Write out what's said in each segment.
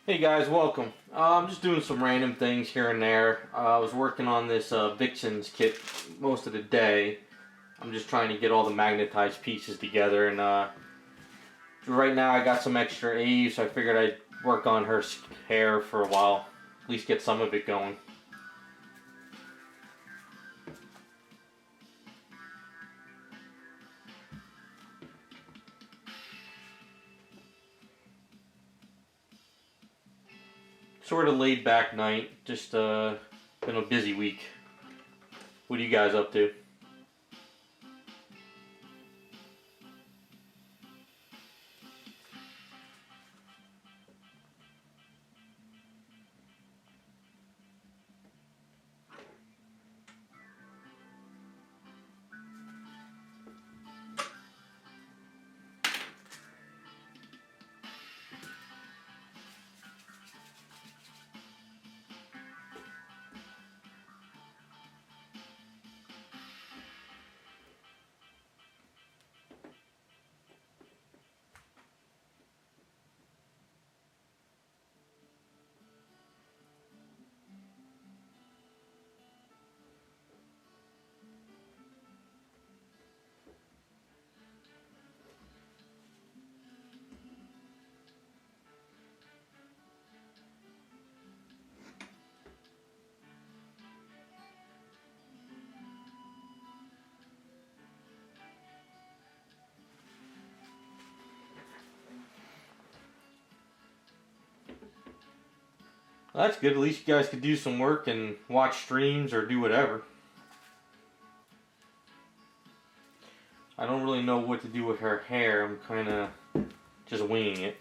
Hey guys, welcome. I'm just doing some random things here and there. I was working on this Vixens kit most of the day. I'm just trying to get all the magnetized pieces together, and right now I got some extra A's, so I figured I'd work on her hair for a while, at least get some of it going. Sort of laid back night, just been a busy week. What are you guys up to? Well, that's good. At least you guys could do some work and watch streams or do whatever. I don't really know what to do with her hair. I'm kind of just winging it.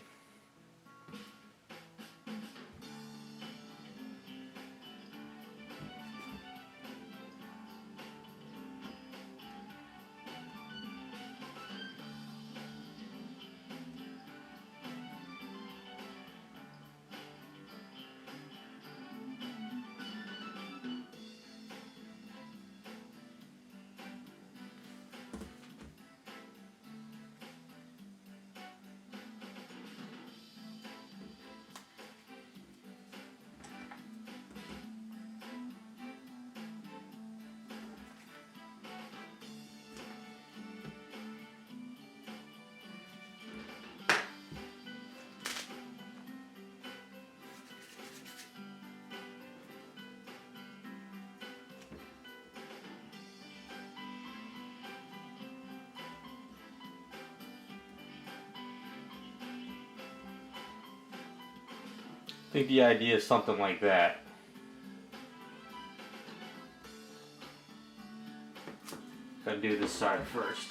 I think the idea is something like that. Gotta do this side first.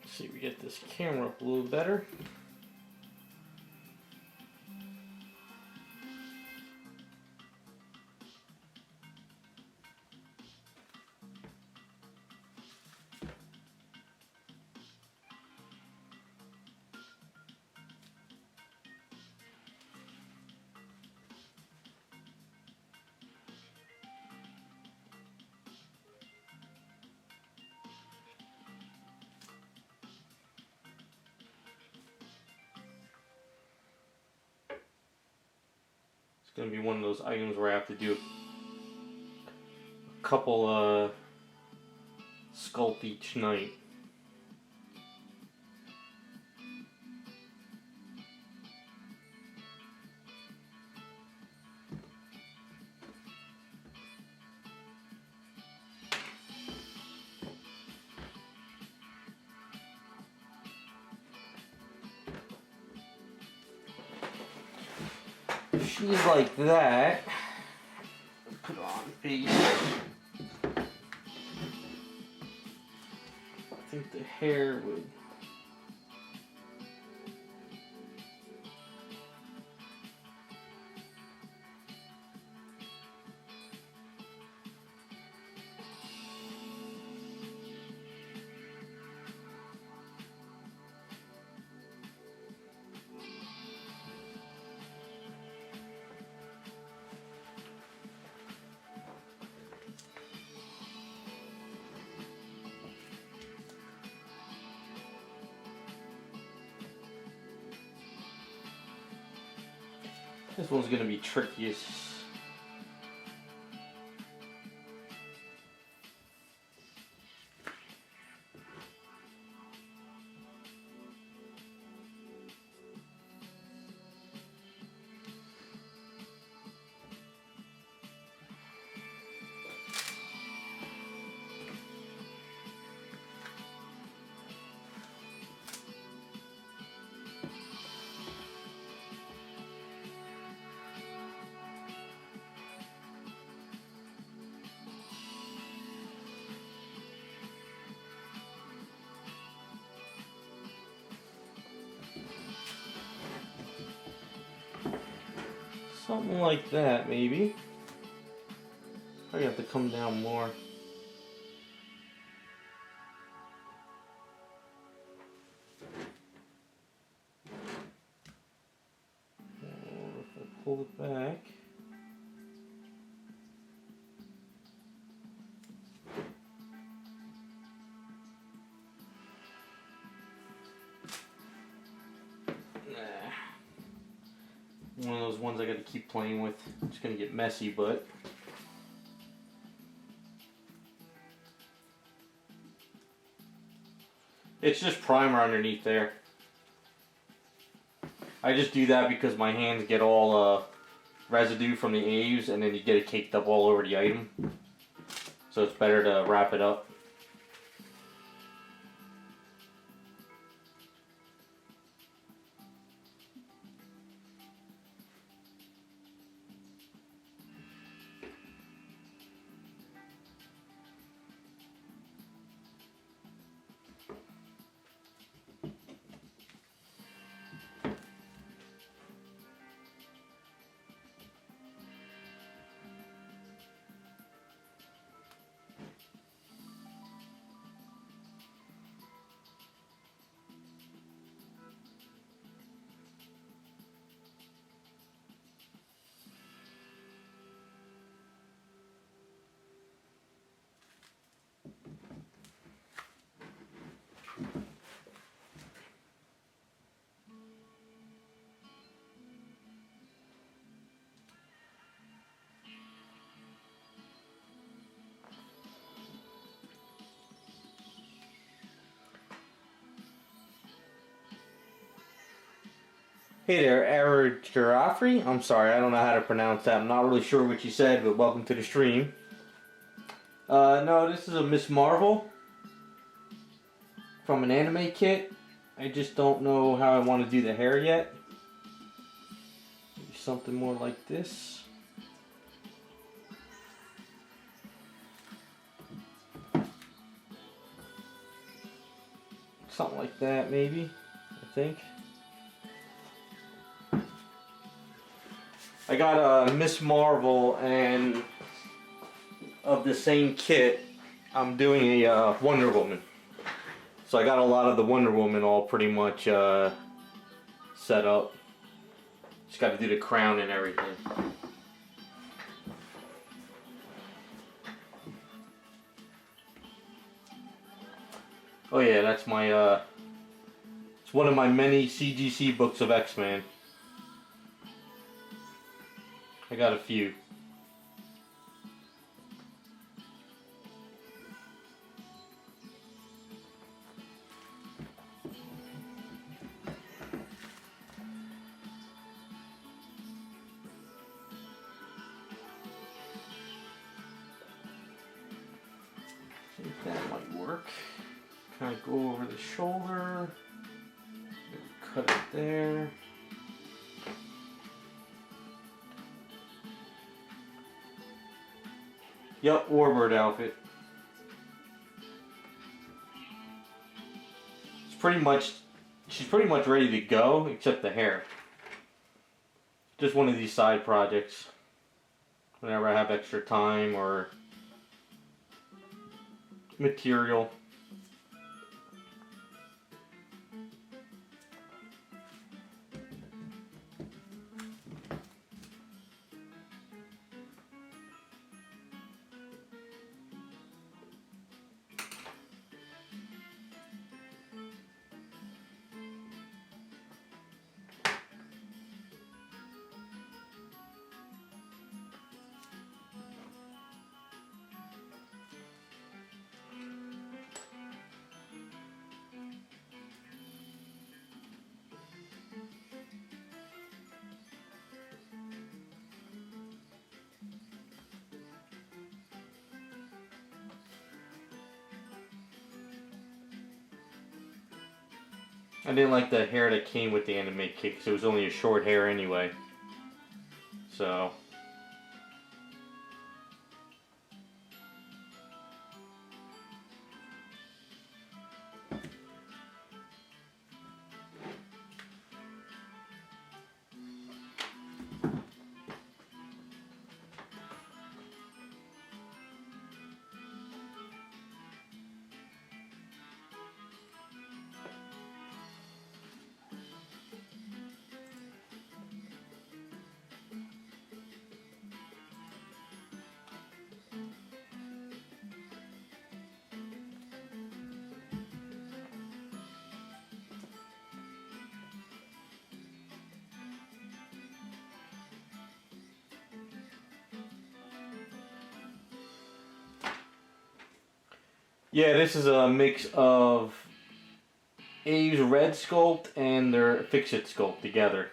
See if we get this camera up a little better. going to be one of those items where I have to do a couple sculpt each night. She's like that. Put on base. I think the hair would. This one's gonna be trickiest. Something like that, maybe. Probably have to come down more. Or if I pull it back. One of those ones I gotta keep playing with. It's gonna get messy, but it's just primer underneath there. I just do that because my hands get all residue from the A's, and then you get it caked up all over the item. So it's better to wrap it up. Hey there, Error Giraffe. I'm sorry, I don't know how to pronounce that. I'm not really sure what you said, but welcome to the stream. No, this is a Miss Marvel from an anime kit. I just don't know how I want to do the hair yet. Maybe something more like this. Something like that, maybe, I think. I got a Miss Marvel, and of the same kit, I'm doing a Wonder Woman. So I got a lot of the Wonder Woman all pretty much set up. Just got to do the crown and everything. Oh yeah, that's my, it's one of my many CGC books of X-Men. I I got a few. See if that might work. Kind of go over the shoulder. Cut it there. Yep, warbird outfit. She's pretty much ready to go, except the hair. Just one of these side projects. Whenever I have extra time or material. I didn't like the hair that came with the anime kit because it was only a short hair anyway. So. Yeah, this is a mix of A's red sculpt and their Fix-It sculpt together.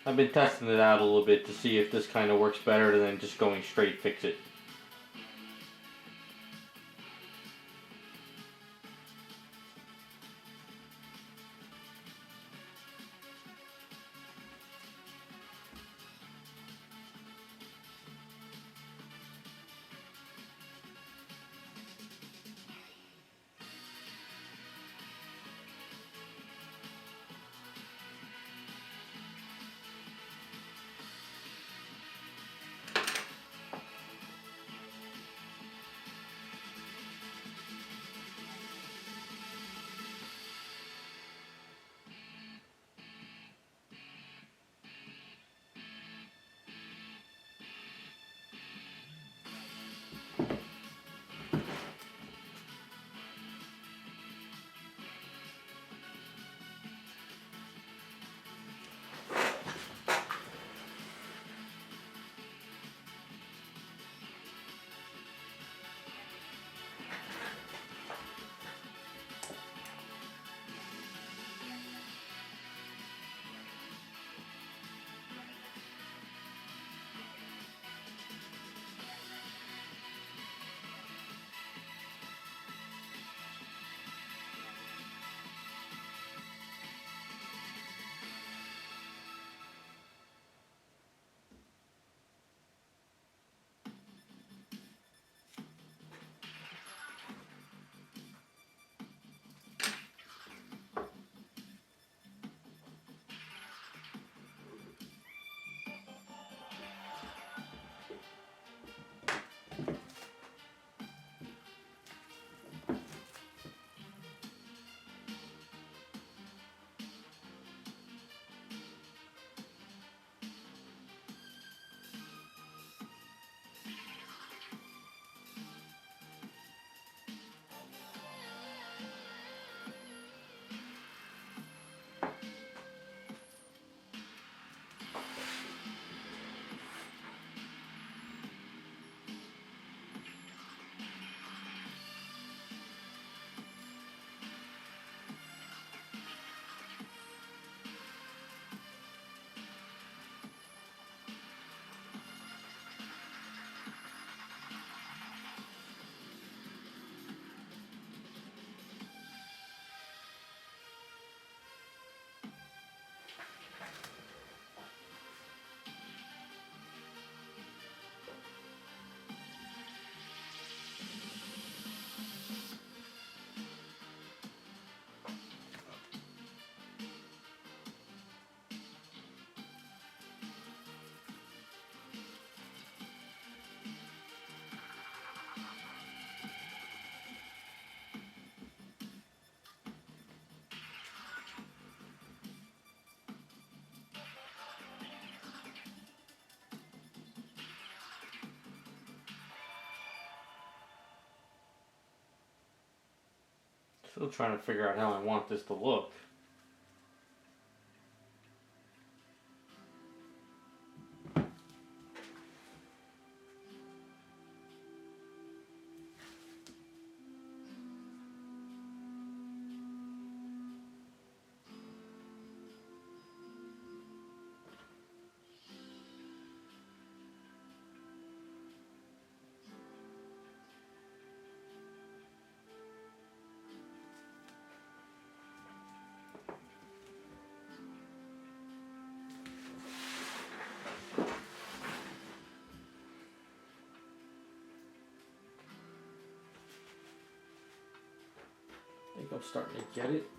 I've been testing it out a little bit to see if this kind of works better than just going straight Fix-It. Still trying to figure out how I want this to look. I think I'm starting to get it.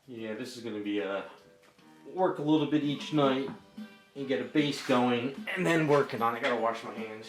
Yeah, this is going to be work a little bit each night and get a base going, and then working on it. I gotta wash my hands.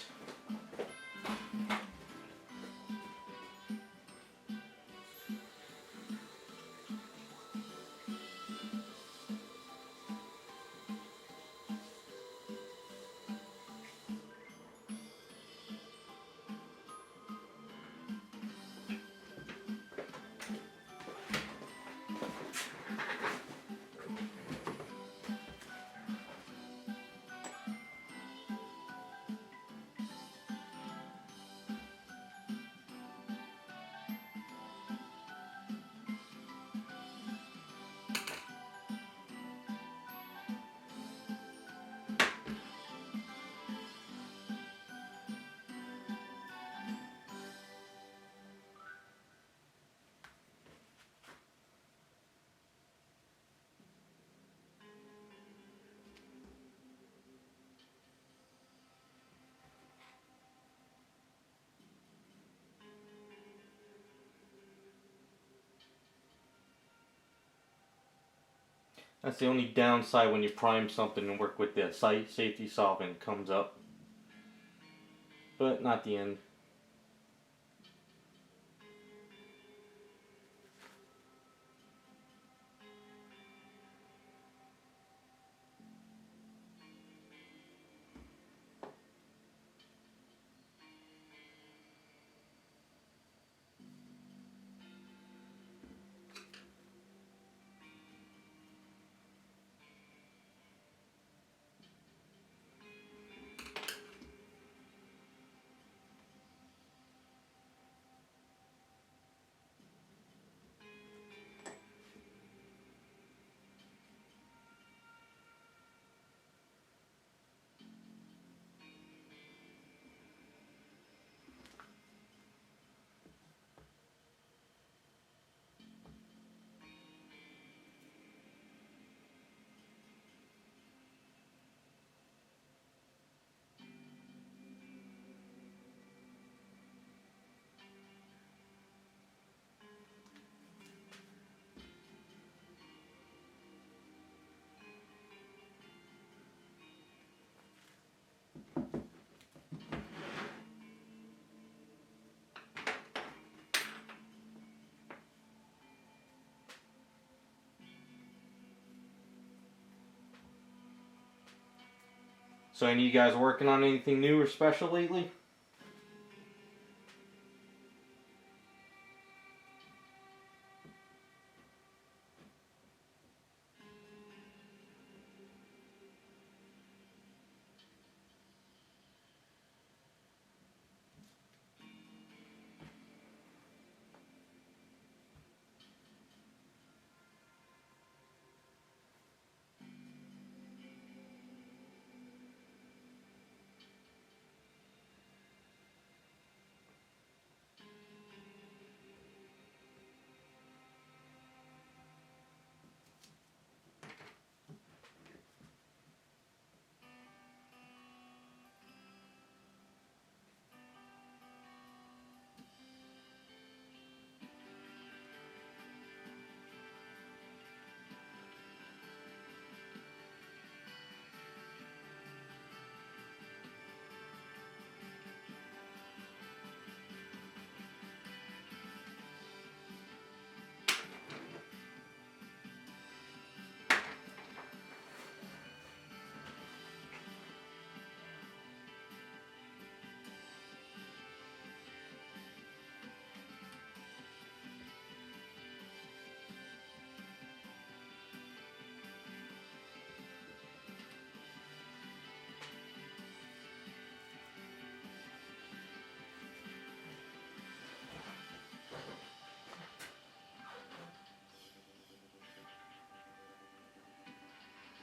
That's the only downside when you prime something and work with the safety solvent comes up. But not the end. So any of you guys working on anything new or special lately?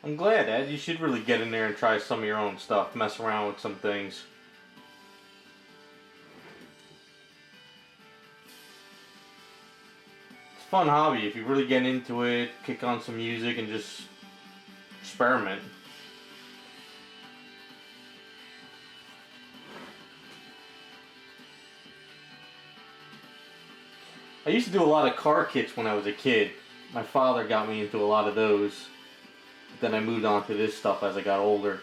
I'm glad, Ed. You should really get in there and try some of your own stuff. Mess around with some things. It's a fun hobby if you really get into it, kick on some music and just experiment. I used to do a lot of car kits when I was a kid. My father got me into a lot of those. Then I moved on to this stuff as I got older.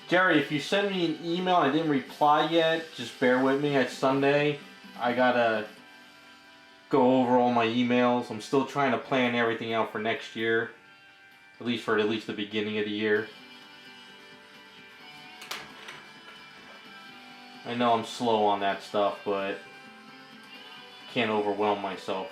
Jerry, if you send me an email and I didn't reply yet, just bear with me. It's Sunday. I gotta go over all my emails. I'm still trying to plan everything out for next year. At least the beginning of the year. I know I'm slow on that stuff, but can't overwhelm myself.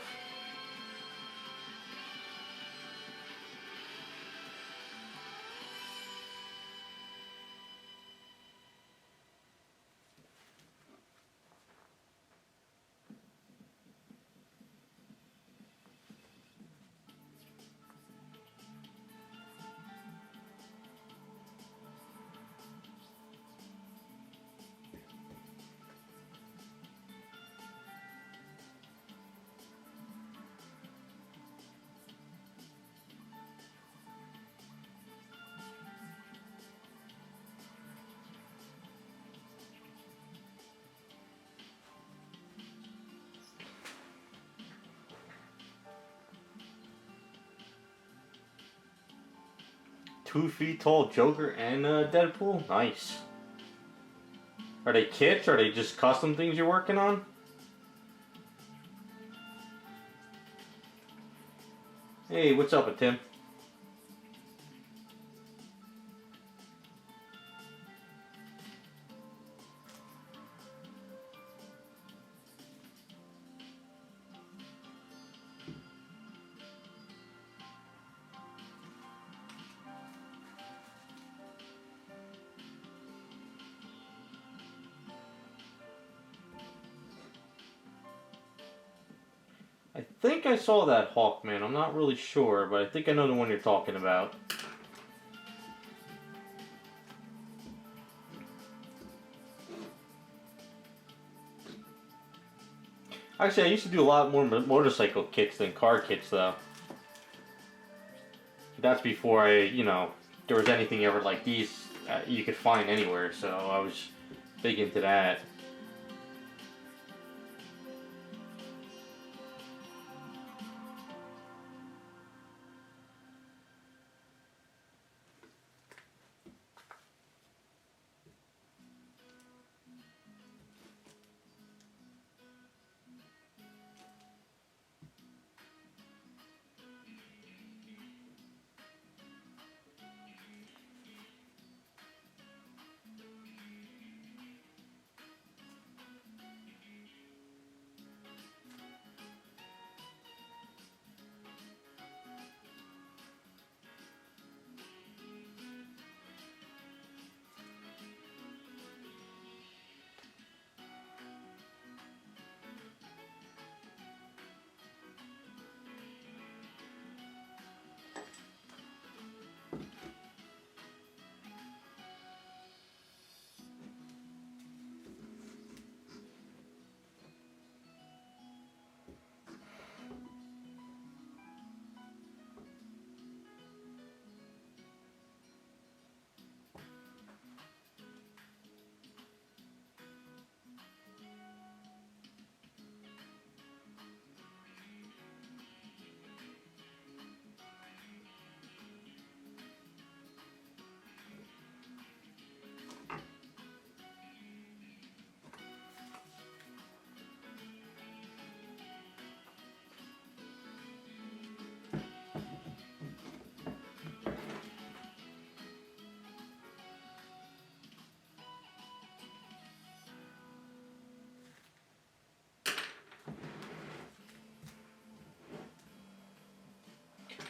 "2 feet tall Joker and Deadpool? Nice. Are they kits or are they just custom things you're working on?" Hey, what's up with Tim? I think I saw that Hawkman. I'm not really sure, but I think I know the one you're talking about. Actually, I used to do a lot more motorcycle kits than car kits, though. That's before there was anything ever like these you could find anywhere, so I was big into that.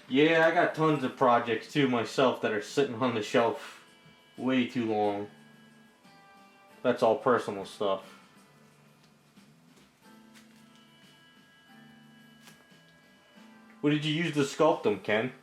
Yeah, I got tons of projects too myself that are sitting on the shelf way too long. That's all personal stuff. What did you use to sculpt them, Ken?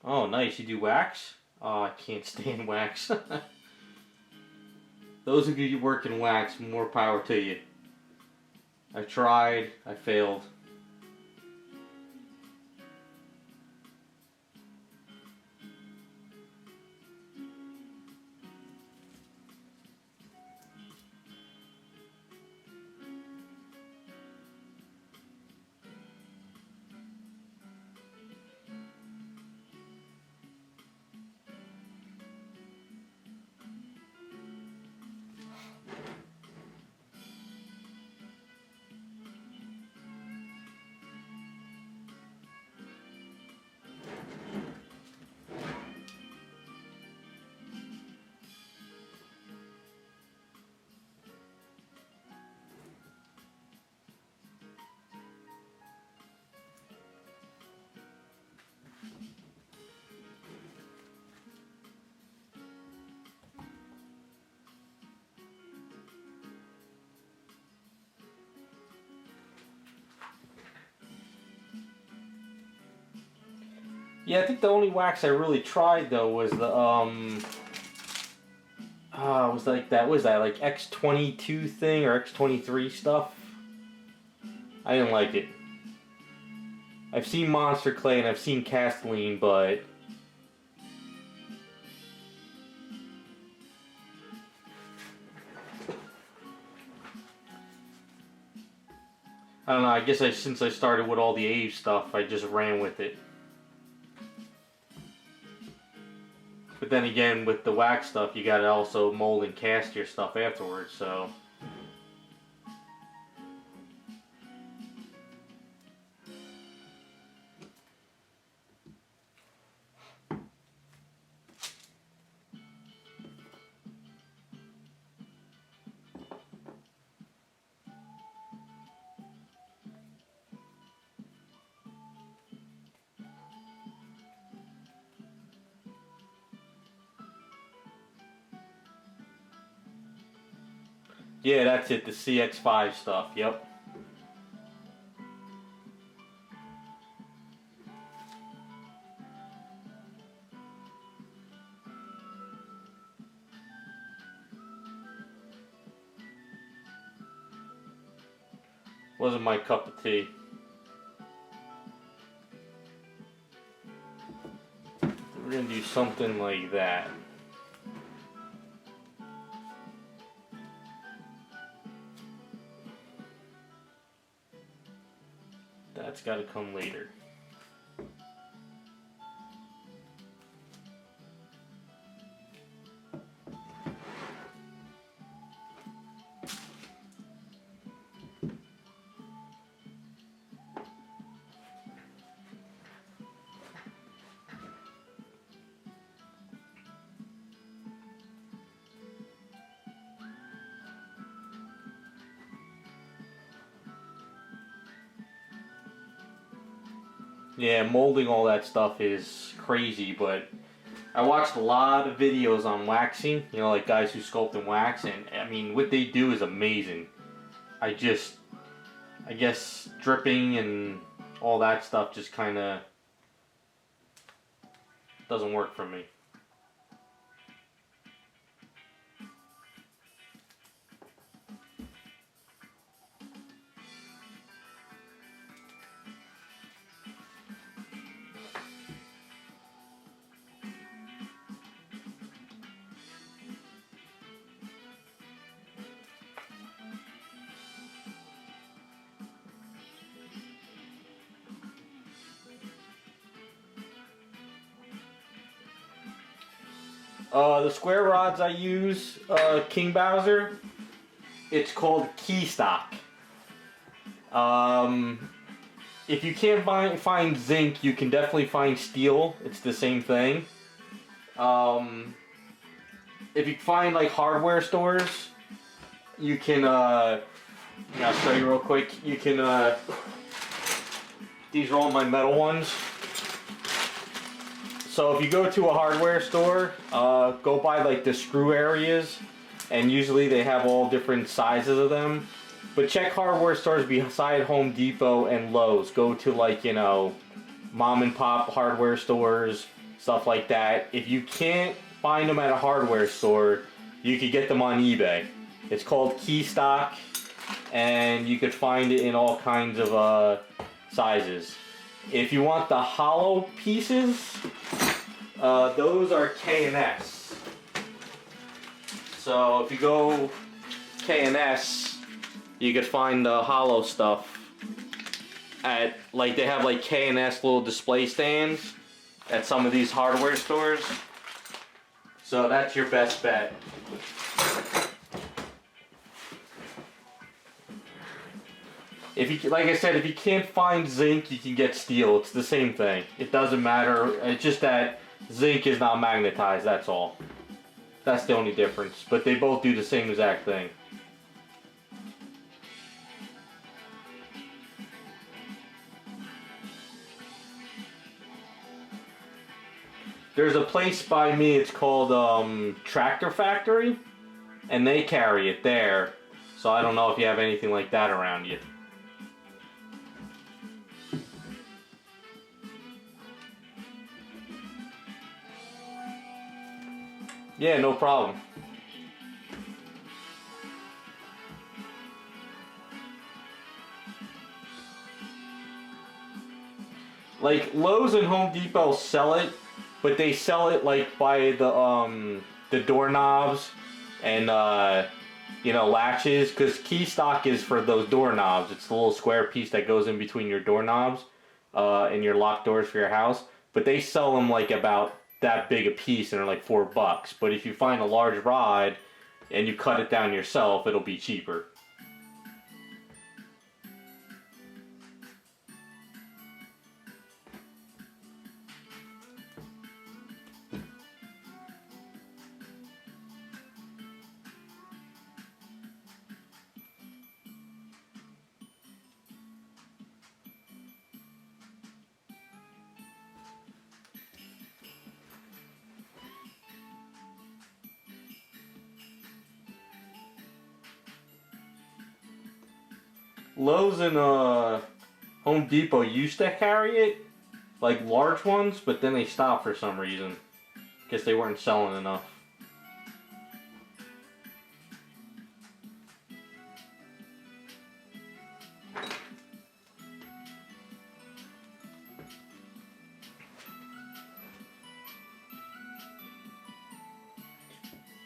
Oh, nice. You do wax? Oh, I can't stand wax. Those of you who work in wax, more power to you. I tried. I failed. Yeah, I think the only wax I really tried though was the was like that was that like X22 thing or X23 stuff. I didn't like it. I've seen Monster Clay and I've seen Castelline, but I don't know. I guess since I started with all the Ave stuff, I just ran with it. But then again, with the wax stuff, you gotta also mold and cast your stuff afterwards, so. Yeah, that's it, the CX5 stuff, yep. Wasn't my cup of tea. We're gonna do something like that. That's gotta come later. Yeah, molding all that stuff is crazy, but I watched a lot of videos on waxing, you know, like guys who sculpt and wax, and I mean, what they do is amazing. I guess dripping and all that stuff just kind of doesn't work for me. The square rods I use, King Bowser, it's called key stock. If you can't find zinc, you can definitely find steel. It's the same thing. If you find like hardware stores, you can, I'll show you real quick. You can, these are all my metal ones. So if you go to a hardware store, go by like the screw areas, and usually they have all different sizes of them. But check hardware stores beside Home Depot and Lowe's. Go to like, you know, mom and pop hardware stores, stuff like that. If you can't find them at a hardware store, you could get them on eBay. It's called key stock, and you could find it in all kinds of sizes. If you want the hollow pieces, those are K&S. So if you go K&S, you could find the hollow stuff at, like, they have like K&S little display stands at some of these hardware stores. So that's your best bet. If you, like I said, if you can't find zinc, you can get steel. It's the same thing. It doesn't matter. It's just that zinc is not magnetized, that's all. That's the only difference. But they both do the same exact thing. There's a place by me, it's called Tractor Factory, and they carry it there. So I don't know if you have anything like that around you. Yeah, no problem. Like Lowe's and Home Depot sell it, but they sell it like by the doorknobs and you know, latches, because key stock is for those doorknobs. It's the little square piece that goes in between your doorknobs and your locked doors for your house. But they sell them like about that big a piece, and they're like $4. But if you find a large rod and you cut it down yourself, it'll be cheaper. Lowe's and Home Depot used to carry it, like large ones, but then they stopped for some reason. Guess they weren't selling enough.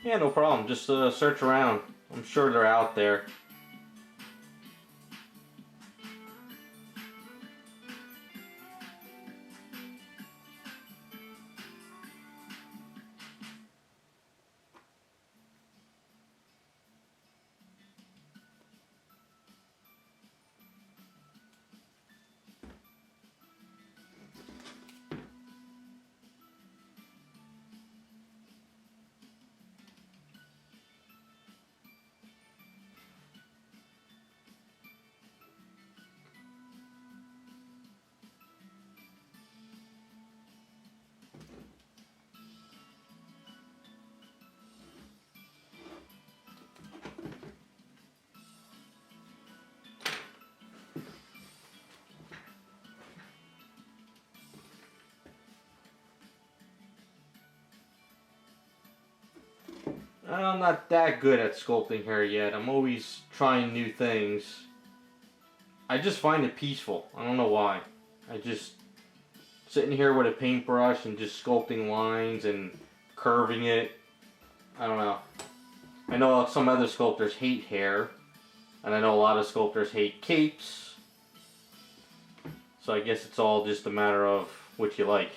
Yeah, no problem. Just search around. I'm sure they're out there. I'm not that good at sculpting hair yet. I'm always trying new things. I just find it peaceful. I don't know why. I just sitting here with a paintbrush and just sculpting lines and curving it. I don't know. I know some other sculptors hate hair, and I know a lot of sculptors hate capes. So I guess it's all just a matter of what you like.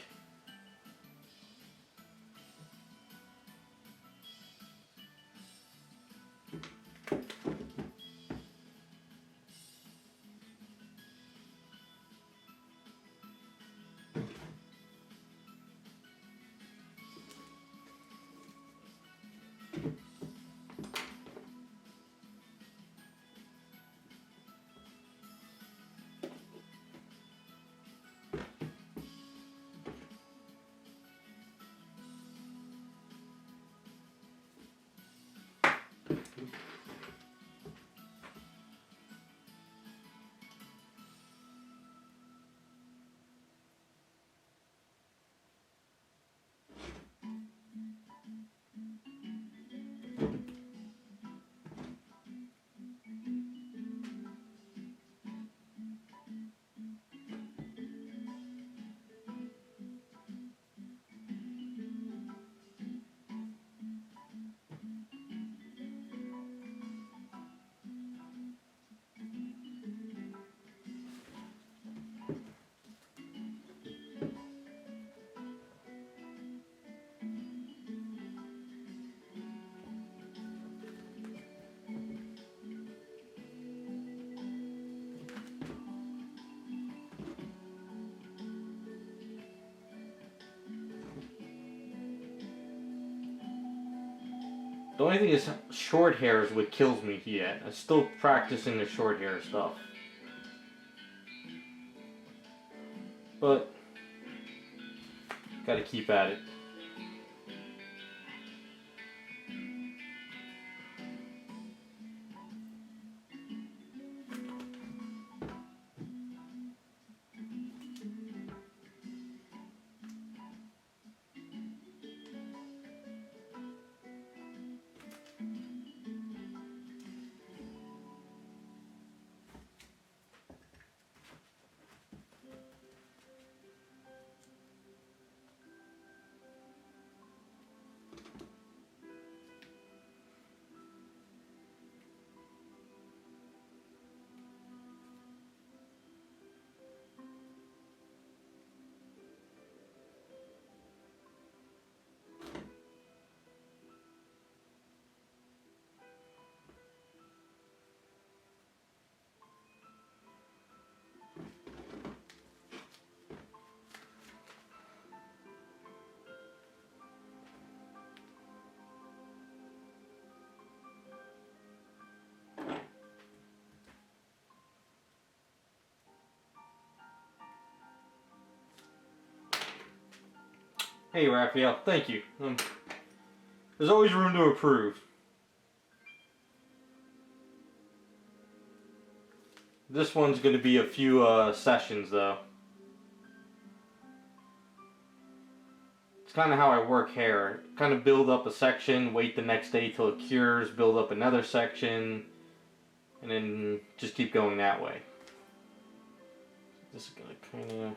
The only thing is, short hair is what kills me yet. I'm still practicing the short hair stuff. But, gotta keep at it. Hey Raphael, thank you. There's always room to improve. This one's going to be a few sessions though. It's kind of how I work hair. Kind of build up a section, wait the next day till it cures, build up another section, and then just keep going that way. This is going to kind of...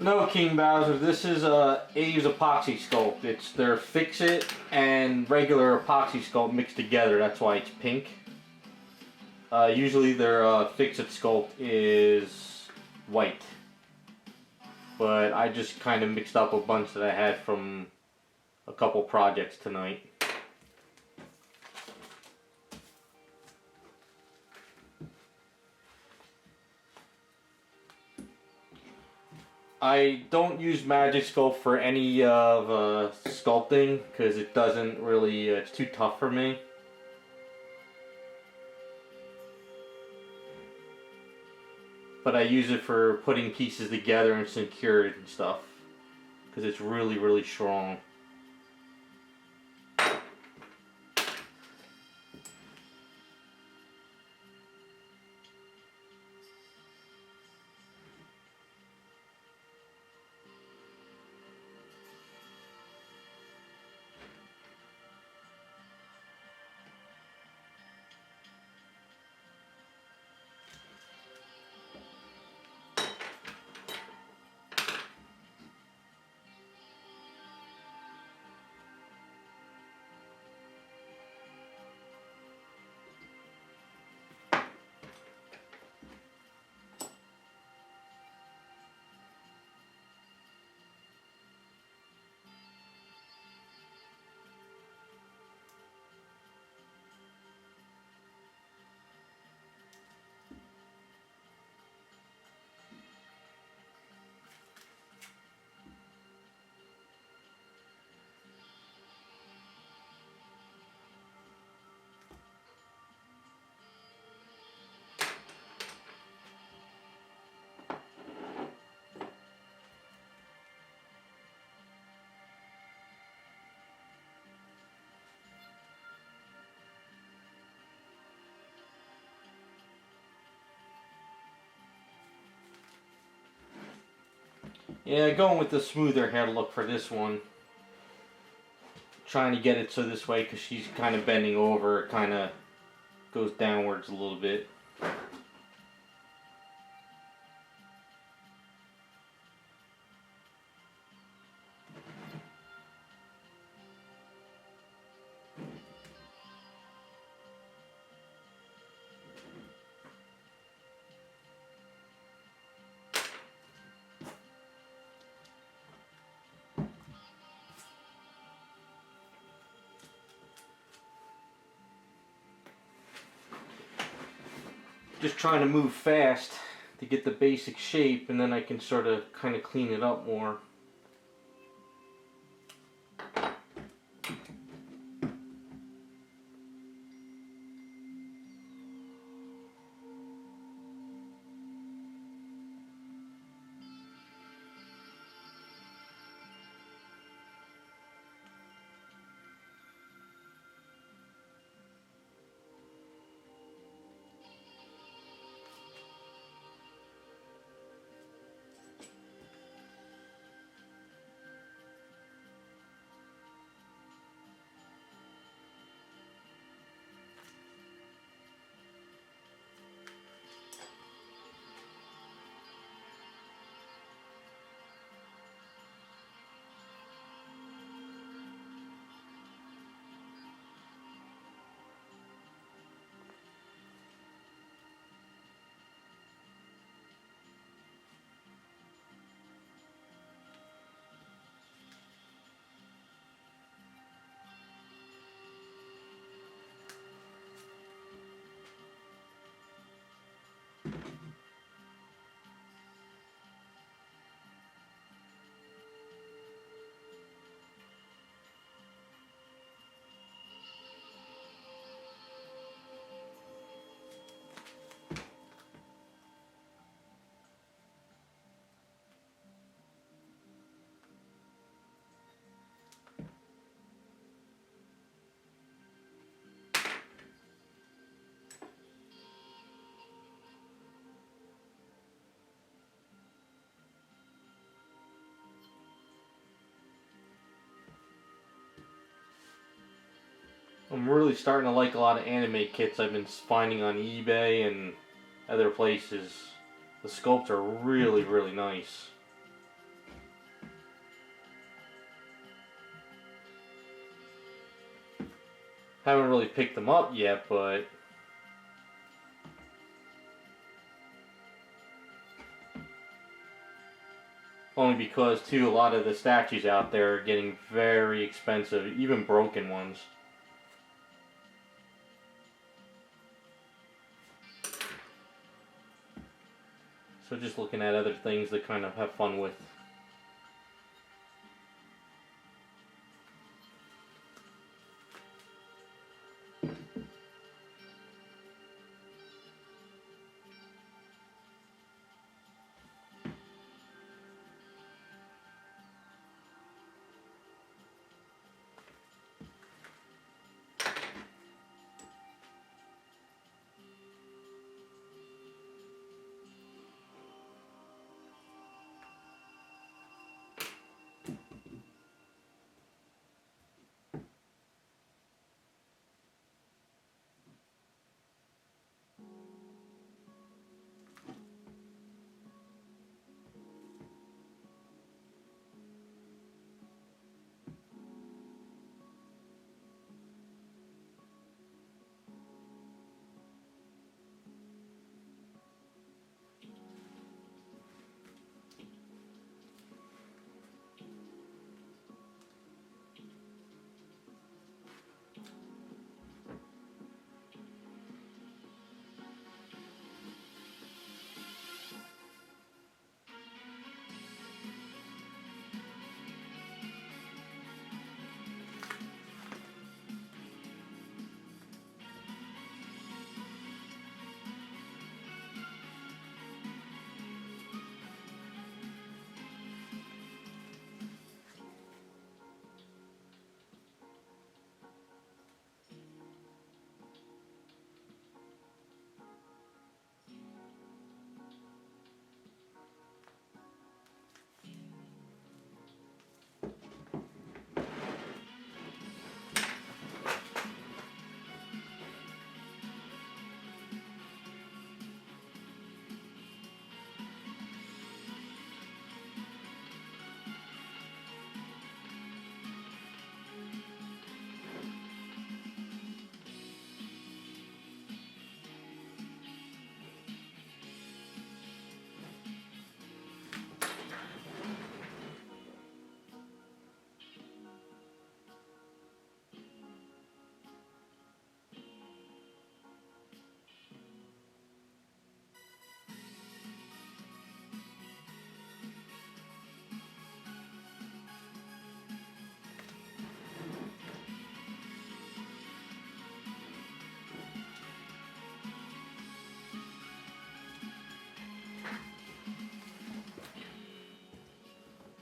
No, King Bowser, this is Abe's epoxy sculpt. It's their Fix-It and regular epoxy sculpt mixed together, that's why it's pink. Usually their Fix-It sculpt is white. But I just kind of mixed up a bunch that I had from a couple projects tonight. I don't use Magic Sculpt for any of sculpting because it doesn't really, it's too tough for me. But I use it for putting pieces together and secure it and stuff because it's really, really strong. Yeah, going with the smoother hair look for this one. Trying to get it so this way because she's kind of bending over, it kind of goes downwards a little bit. Just trying to move fast to get the basic shape, and then I can sort of kind of clean it up more. I'm really starting to like a lot of anime kits I've been finding on eBay and other places. The sculpts are really, really nice. Haven't really picked them up yet, but only because too a lot of the statues out there are getting very expensive, even broken ones. So just looking at other things to kind of have fun with.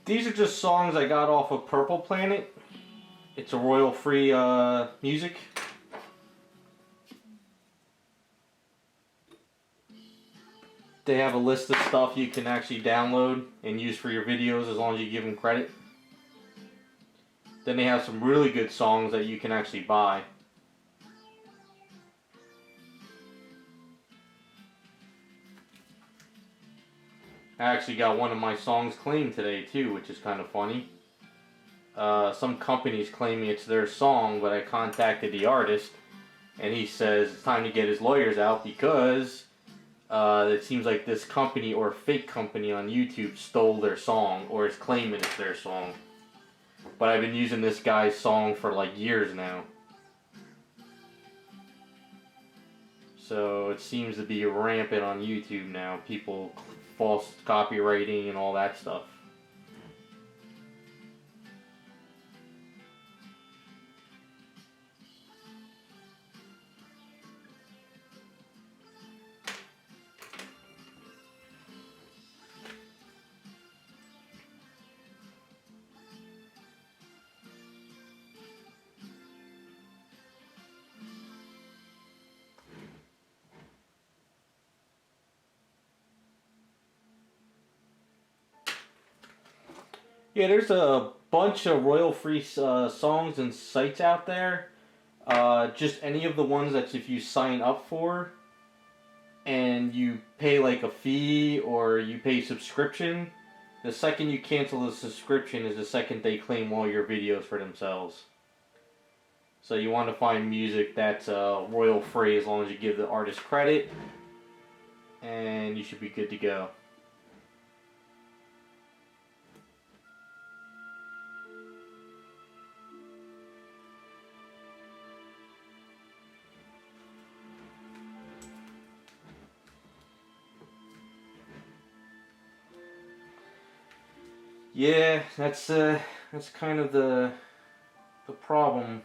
These are just songs I got off of Purple Planet. It's a royal-free music. They have a list of stuff you can actually download and use for your videos as long as you give them credit. Then they have some really good songs that you can actually buy. I actually got one of my songs claimed today too, which is kind of funny. Some company's claiming it's their song, but I contacted the artist and he says it's time to get his lawyers out because it seems like this company or fake company on YouTube stole their song or is claiming it's their song. But I've been using this guy's song for like years now. So it seems to be rampant on YouTube now. People false copywriting and all that stuff. Yeah, there's a bunch of royal-free songs and sites out there. Just any of the ones that if you sign up for and you pay like a fee or you pay subscription, the second you cancel the subscription is the second they claim all your videos for themselves. So you want to find music that's royal free as long as you give the artist credit, and you should be good to go. Yeah, that's kind of the problem.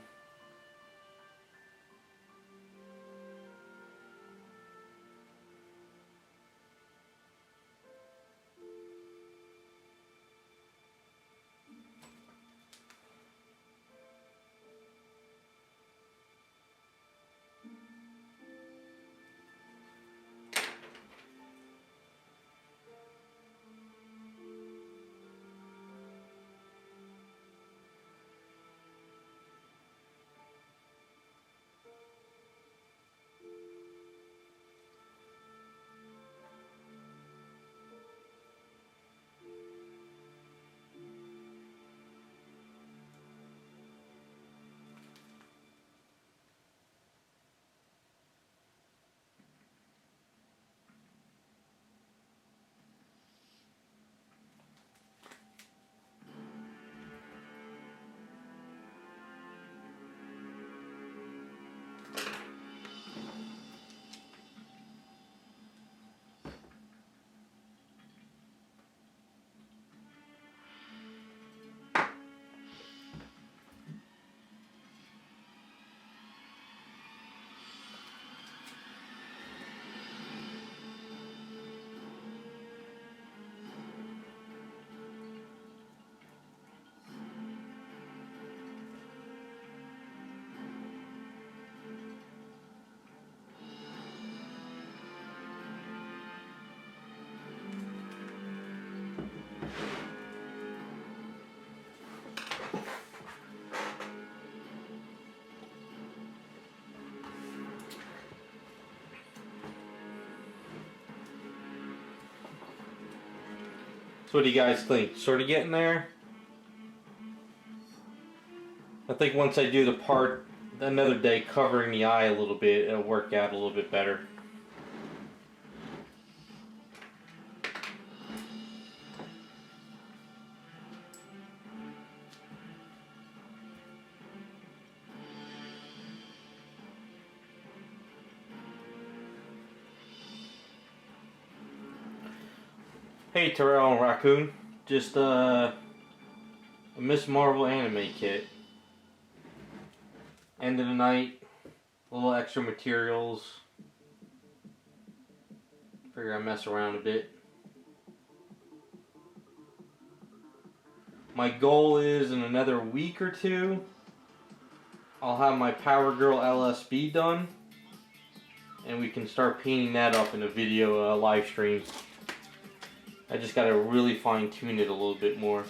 So what do you guys think? Sort of getting there? I think once I do the part another day covering the eye a little bit, it'll work out a little bit better. Hey Terrell and Raccoon, just a Miss Marvel anime kit. End of the night, a little extra materials. Figure I mess around a bit. My goal is in another week or two, I'll have my Power Girl LSB done, and we can start painting that up in a video live stream. I just gotta really fine tune it a little bit more.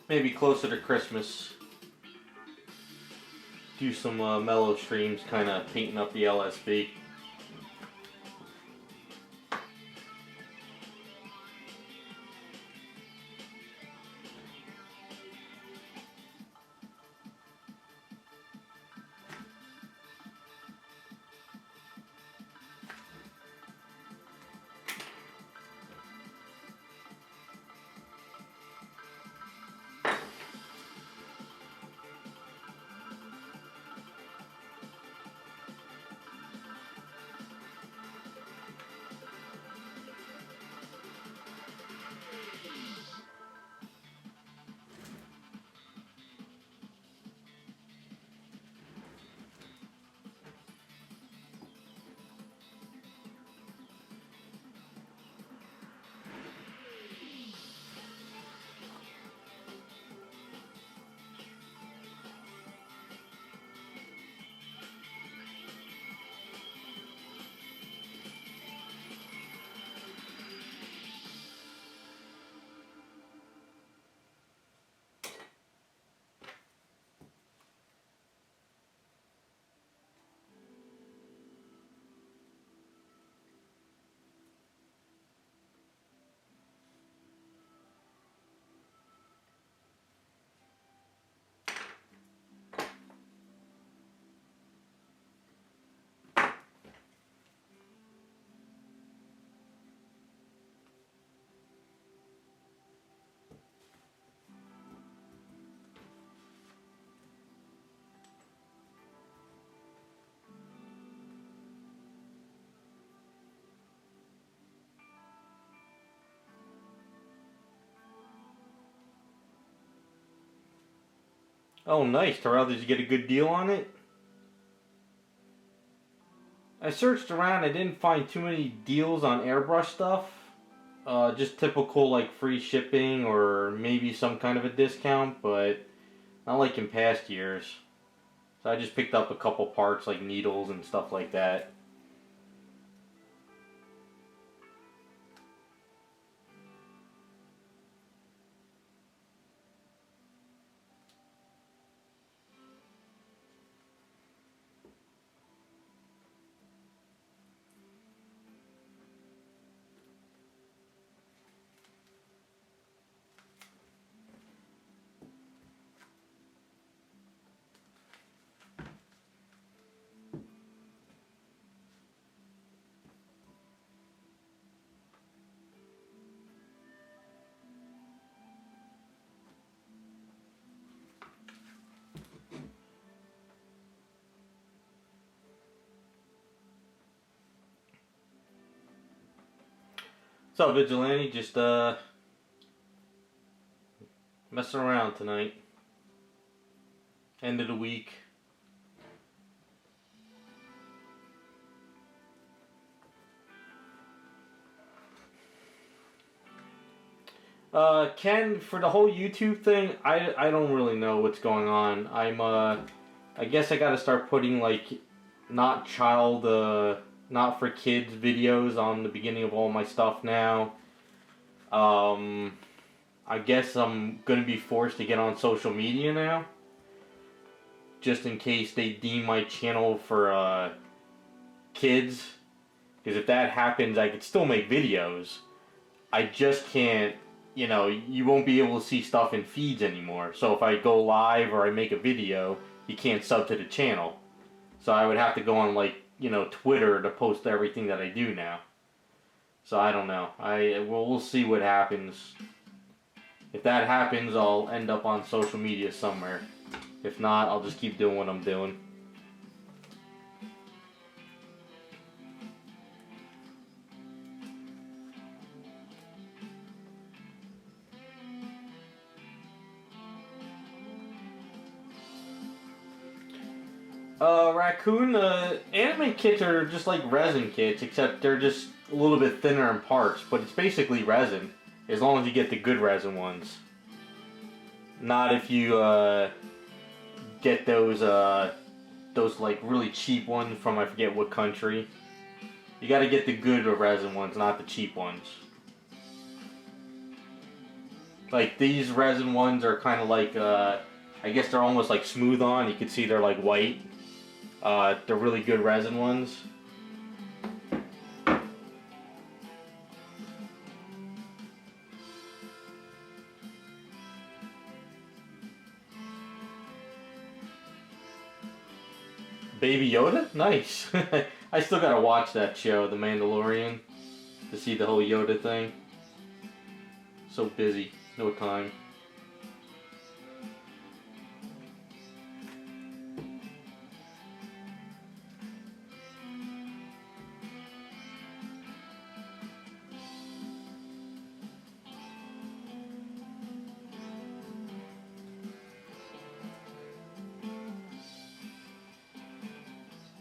Maybe closer to Christmas, do some mellow streams, kind of painting up the LSB. Oh, nice. Terrell, did you get a good deal on it? I searched around. I didn't find too many deals on airbrush stuff. Just typical like free shipping or maybe some kind of a discount, but not like in past years. So I just picked up a couple parts like needles and stuff like that. What's up, Vigilante? Just messing around tonight. End of the week. Ken, for the whole YouTube thing, I don't really know what's going on. I guess I gotta start putting like not for kids videos on the beginning of all my stuff now. I guess I'm gonna be forced to get on social media now, just in case they deem my channel for kids. Because if that happens, I could still make videos. I just can't. You won't be able to see stuff in feeds anymore. So if I go live or I make a video, you can't sub to the channel. So I would have to go on like Twitter to post everything that I do now. So I don't know. We'll see what happens. If that happens, I'll end up on social media somewhere. If not, I'll just keep doing what I'm doing. Raccoon, anime kits are just like resin kits, except they're just a little bit thinner in parts, but it's basically resin, as long as you get the good resin ones. Not if you get those like really cheap ones from I forget what country. You gotta get the good resin ones, not the cheap ones. Like these resin ones are kind of like, I guess they're almost like smooth on, you can see they're like white. They're really good resin ones. Baby Yoda? Nice. I still gotta watch that show, The Mandalorian, to see the whole Yoda thing. So busy, no time.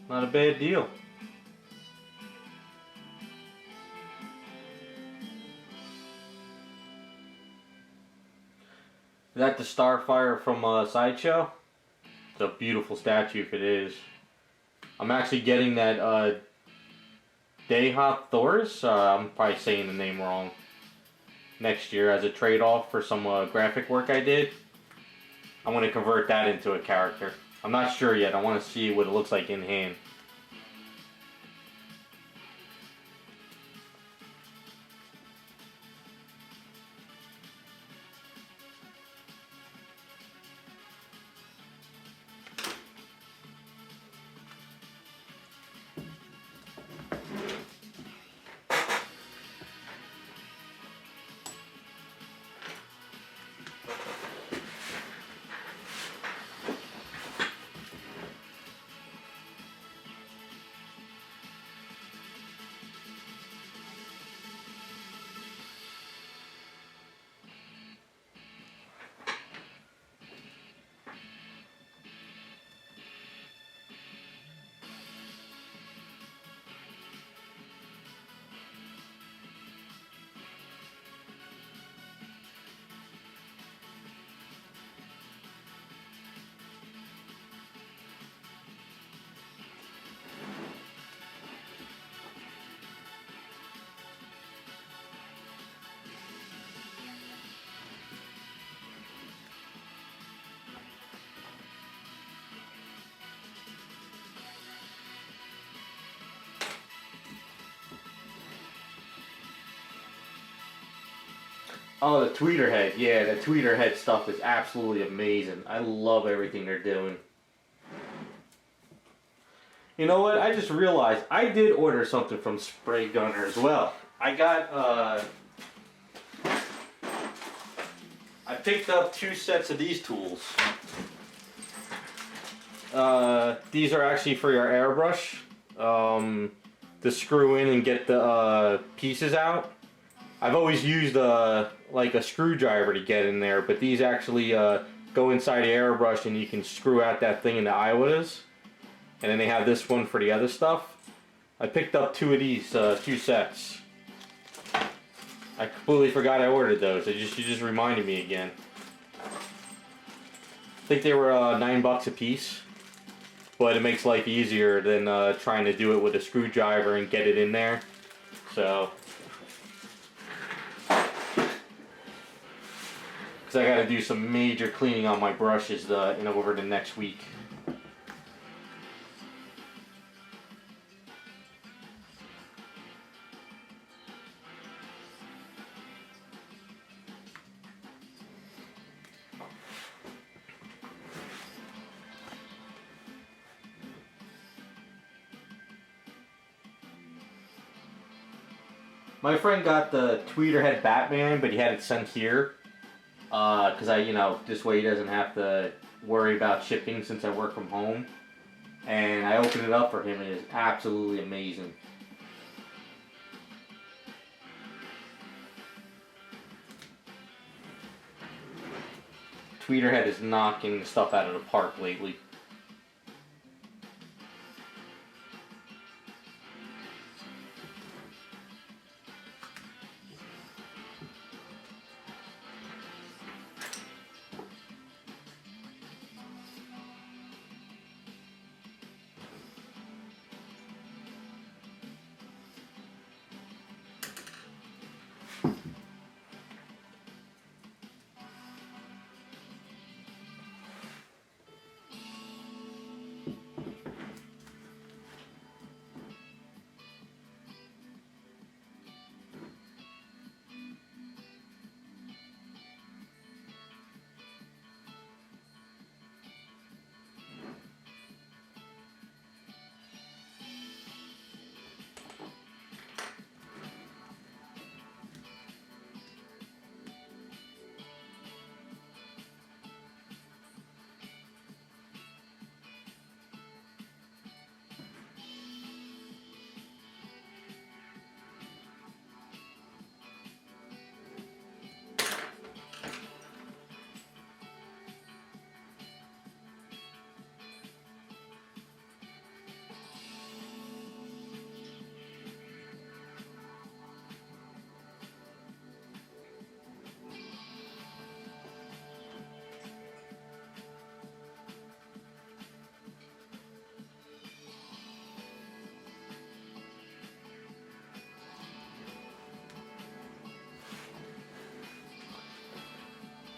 Not a bad deal. Is that the Starfire from Sideshow? It's a beautiful statue if it is. I'm actually getting that Deha Thor's, I'm probably saying the name wrong, next year as a trade-off for some graphic work I did. I'm going to convert that into a character. I'm not sure yet. I want to see what it looks like in hand. Oh, the tweeter head. Yeah, the tweeter head stuff is absolutely amazing. I love everything they're doing. You know what? I just realized I did order something from Spray Gunner as well. I picked up 2 sets of these tools. These are actually for your airbrush. To screw in and get the pieces out. I've always used like a screwdriver to get in there, but these actually go inside the airbrush and you can screw out that thing in the iwotas. And then they have this one for the other stuff. I picked up 2 of these, 2 sets. I completely forgot I ordered those. You just reminded me again. I think they were $9 a piece, but it makes life easier than trying to do it with a screwdriver and get it in there. So, because I got to do some major cleaning on my brushes over the next week. My friend got the tweeter head Batman, but he had it sent here. Because this way he doesn't have to worry about shipping since I work from home. And I opened it up for him and it is absolutely amazing. Tweeter head is knocking the stuff out of the park lately.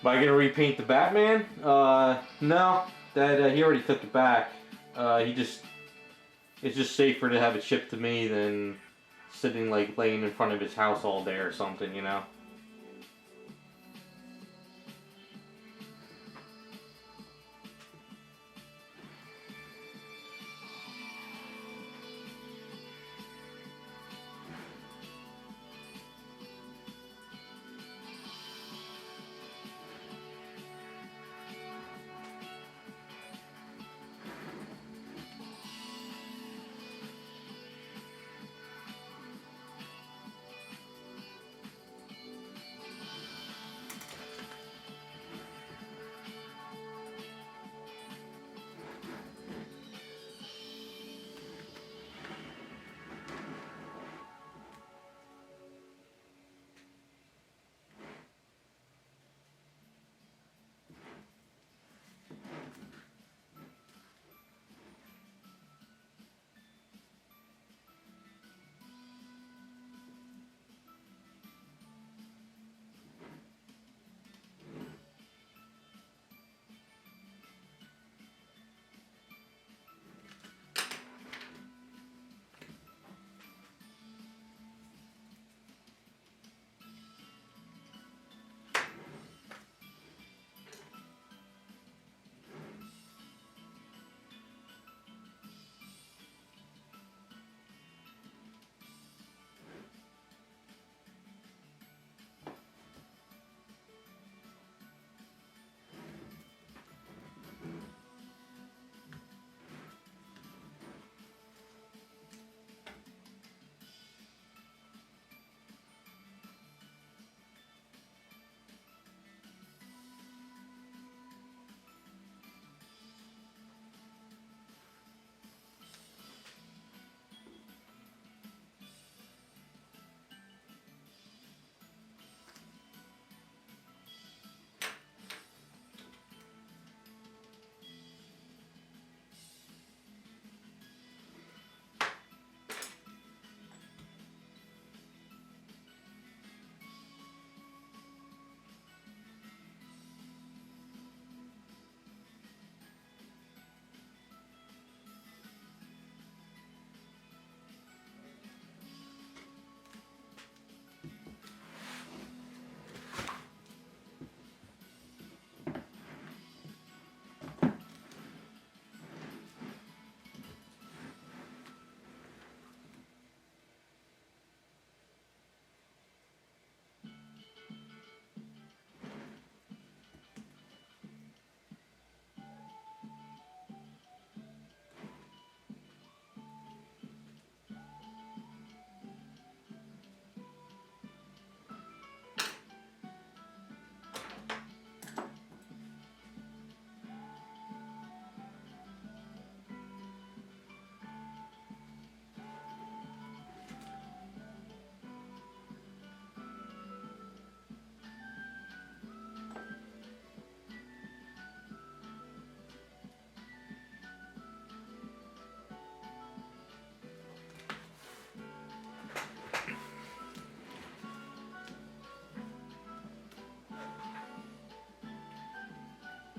Am I gonna repaint the Batman? No. That he already took it back. It's just safer to have it shipped to me than sitting laying in front of his house all day or something, you know.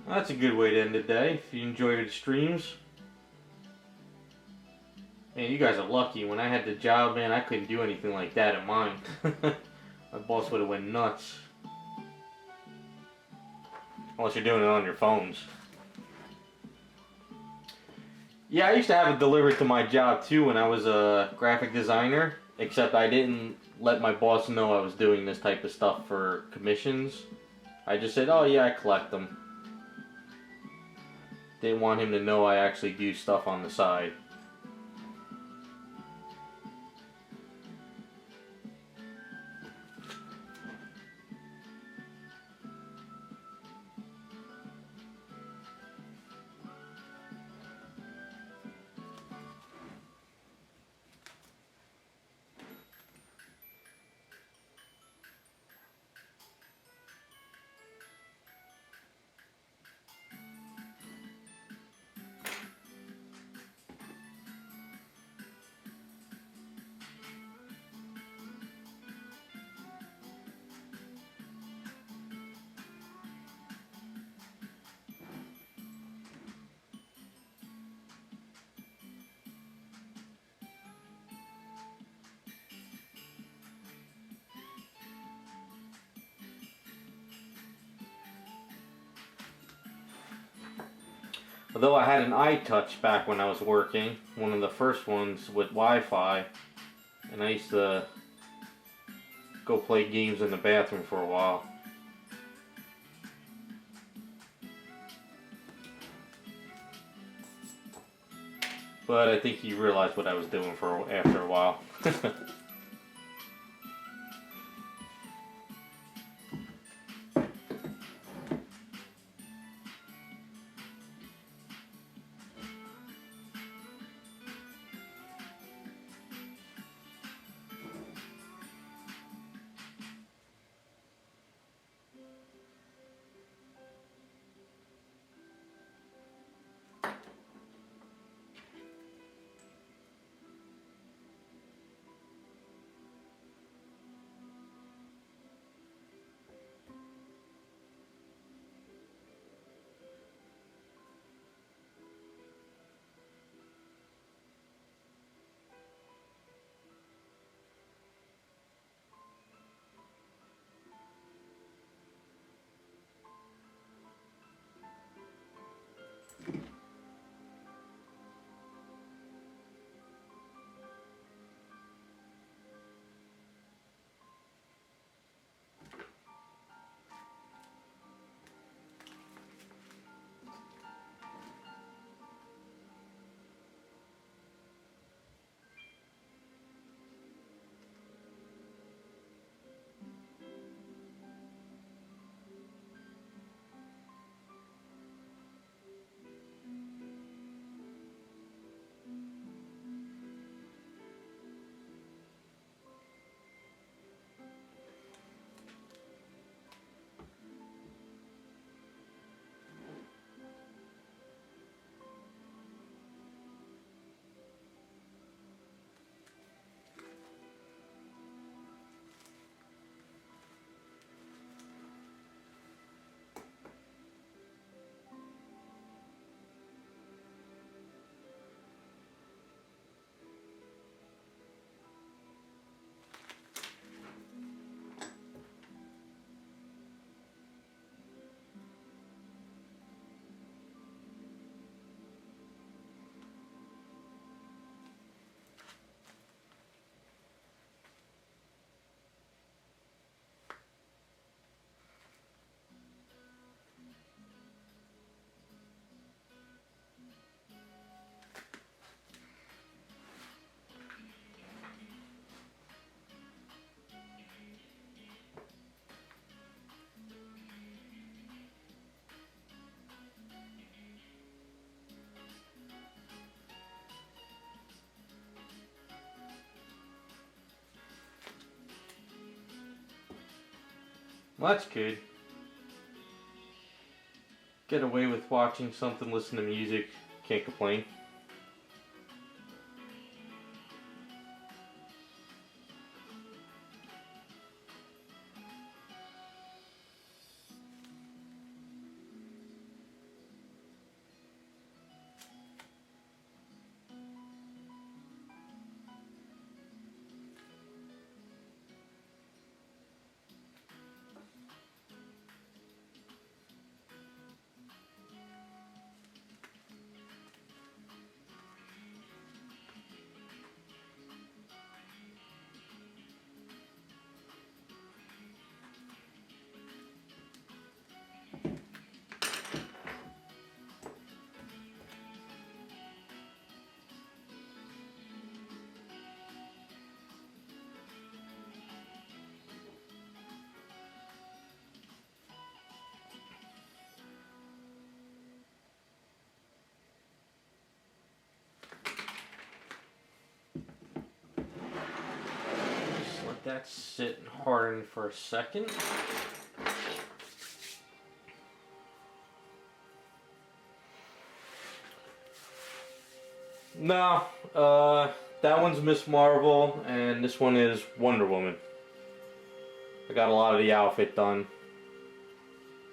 That's a good way to end the day. If you enjoyed the streams. Man, you guys are lucky. When I had the job, man, I couldn't do anything like that at mine. My boss would have went nuts. Unless you're doing it on your phones. Yeah, I used to have it delivered to my job too when I was a graphic designer. Except I didn't let my boss know I was doing this type of stuff for commissions. I just said, oh yeah, I collect them. Didn't want him to know I actually do stuff on the side. Although I had an iTouch back when I was working, one of the first ones with Wi-Fi, and I used to go play games in the bathroom for a while. But I think he realized what I was doing after a while. Well, that's good. Get away with watching something, listen to music, can't complain. that sit and harden for a second. No, that one's Miss Marvel, and this one is Wonder Woman. I got a lot of the outfit done.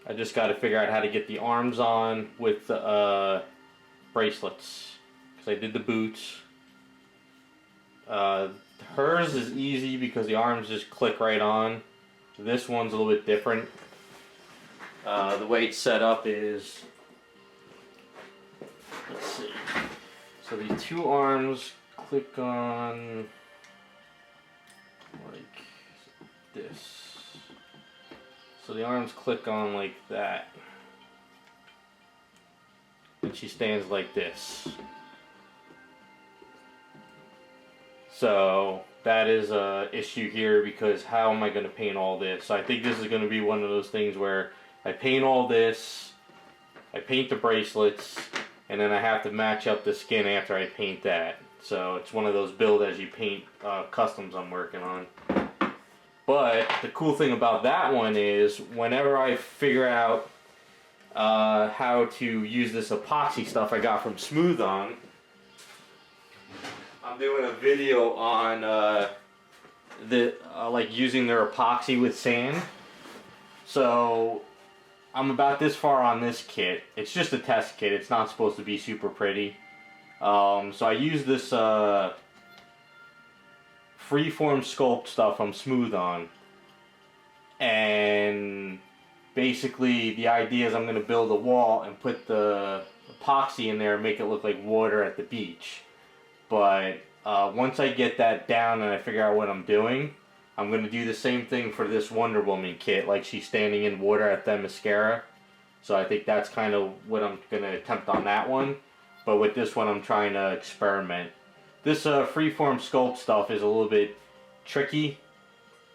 I just got to figure out how to get the arms on with the bracelets, because I did the boots. Hers is easy because the arms just click right on. This one's a little bit different. The way it's set up is, let's see. So the two arms click on like this. So the arms click on like that. And she stands like this. So that is a issue here, because how am I going to paint all this? So I think this is going to be one of those things where I paint all this, I paint the bracelets, and then I have to match up the skin after I paint that. So it's one of those build as you paint customs I'm working on. But the cool thing about that one is whenever I figure out how to use this epoxy stuff I got from Smooth On, I'm doing a video on like using their epoxy with sand. So I'm about this far on this kit. It's just a test kit. It's not supposed to be super pretty. So I use this freeform sculpt stuff from Smooth On. And basically the idea is I'm going to build a wall and put the epoxy in there and make it look like water at the beach. But once I get that down and I figure out what I'm doing, I'm going to do the same thing for this Wonder Woman kit, like she's standing in water at Themyscira. So I think that's kind of what I'm going to attempt on that one. But with this one, I'm trying to experiment. This freeform sculpt stuff is a little bit tricky.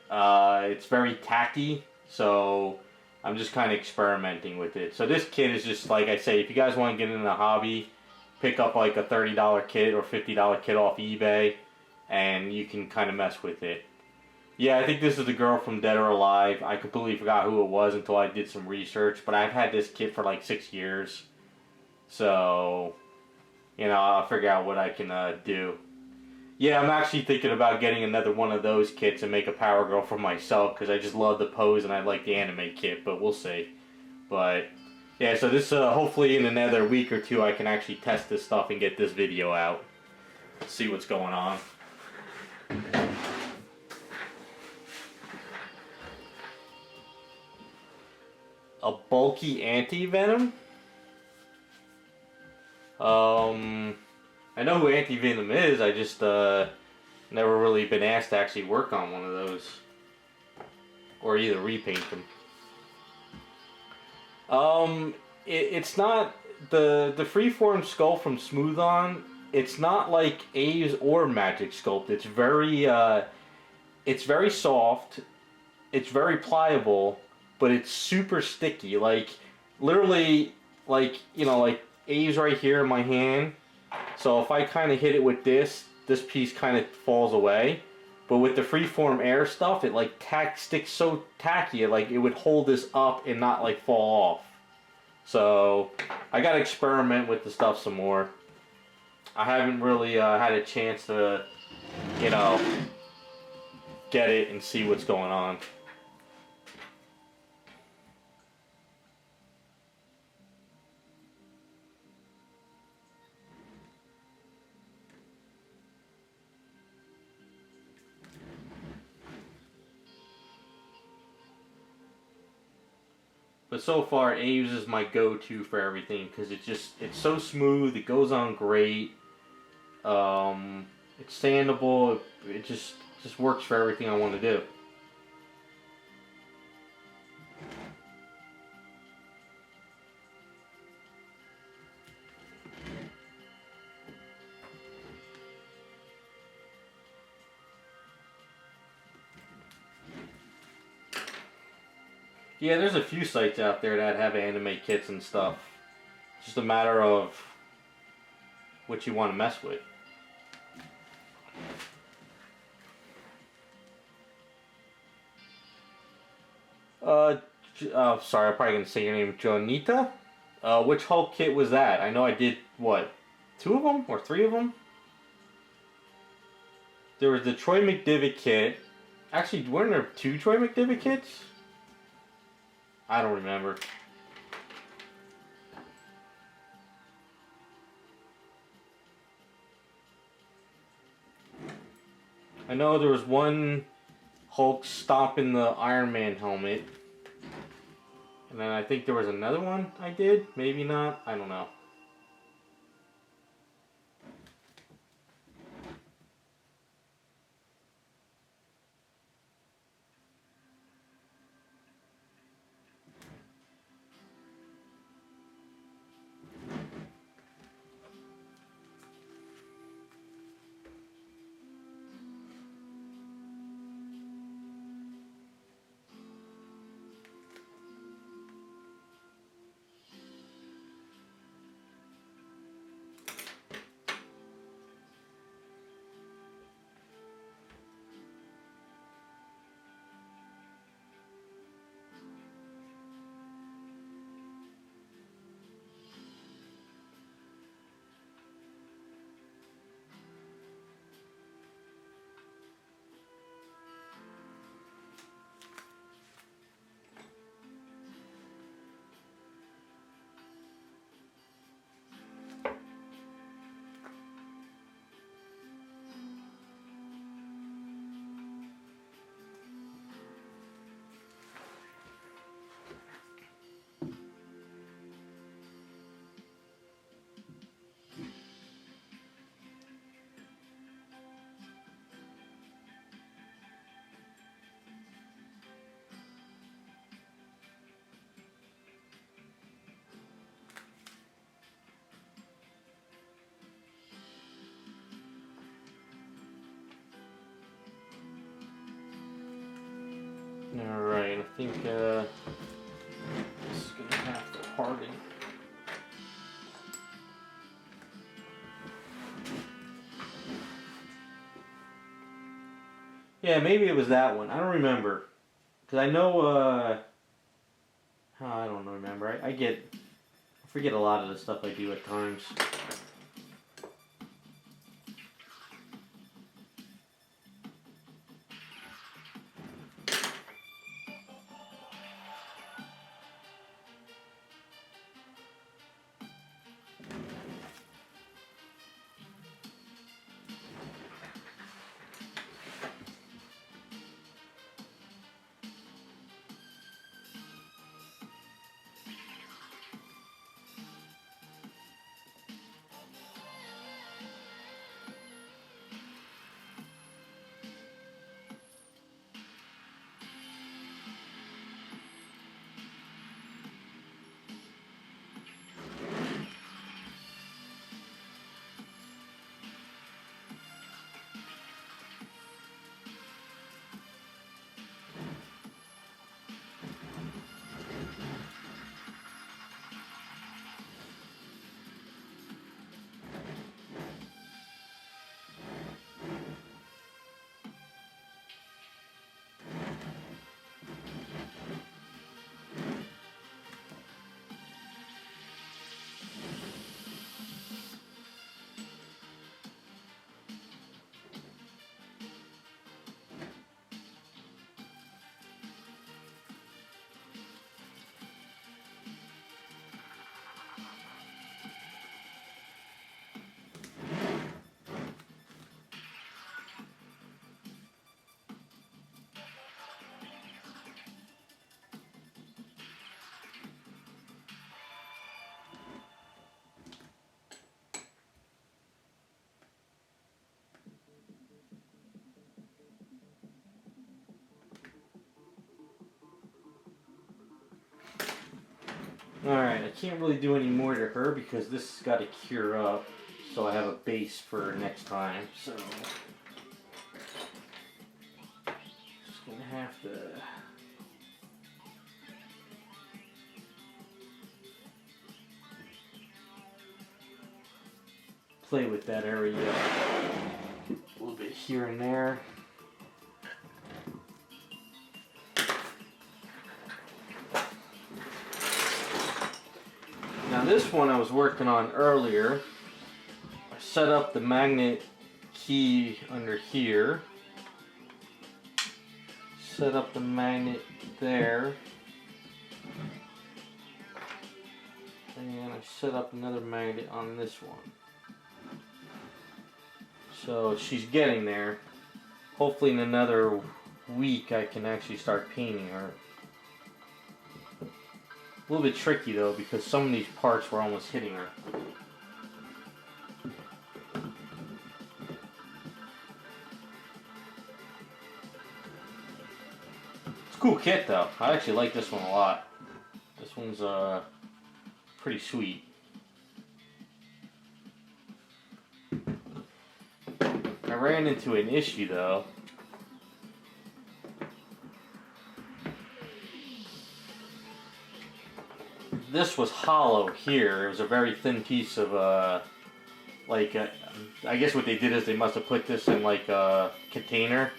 It's very tacky, so I'm just kind of experimenting with it. So this kit is just, like I say, if you guys want to get into the hobby, pick up like a $30 kit or $50 kit off eBay, and you can kind of mess with it. Yeah, I think this is the girl from Dead or Alive. I completely forgot who it was until I did some research, but I've had this kit for like 6 years. So, you know, I'll figure out what I can do. Yeah, I'm actually thinking about getting another one of those kits and make a Power Girl for myself, because I just love the pose and I like the anime kit, but we'll see. But yeah, so this hopefully in another week or two I can actually test this stuff and get this video out. See what's going on. A bulky anti-venom? I know who anti-venom is, I just never really been asked to actually work on one of those. Or either repaint them. It's not the freeform sculpt from Smooth On. It's not like A's or Magic Sculpt. It's very soft. It's very pliable, but it's super sticky. Like literally, like you know, like A's right here in my hand. So if I kind of hit it with this piece kind of falls away. But with the freeform air stuff, it like sticks so tacky, like it would hold this up and not like fall off. So I gotta experiment with the stuff some more. I haven't really had a chance to, you know, get it and see what's going on. But so far, Aves is my go-to for everything because it's so smooth. It goes on great. It's sandable. It just works for everything I want to do. Yeah, there's a few sites out there that have anime kits and stuff. It's just a matter of what you want to mess with. Sorry, I'm probably gonna say your name, Jonita. Which Hulk kit was that? I know I did, what, 2 of them or 3 of them? There was the Troy McDivitt kit. Actually, weren't there 2 Troy McDivitt kits? I don't remember. I know there was one Hulk stomping the Iron Man helmet. And then I think there was another one I did. Maybe not. I don't know. Alright, I think this is going to have to harden. Yeah, maybe it was that one. I don't remember. Because I know, I don't remember. I forget a lot of the stuff I do at times. Alright, I can't really do any more to her because this has got to cure up so I have a base for next time. So, just going to have to play with that area a little bit here and there. this one I was working on earlier, I set up the magnet key under here. Set up the magnet there. And I set up another magnet on this one. So she's getting there. Hopefully in another week I can actually start painting her. A little bit tricky though because some of these parts were almost hitting her. It's a cool kit though. I actually like this one a lot. This one's pretty sweet. I ran into an issue though. This was hollow here. It was a very thin piece of I guess what they did is they must have put this in like a container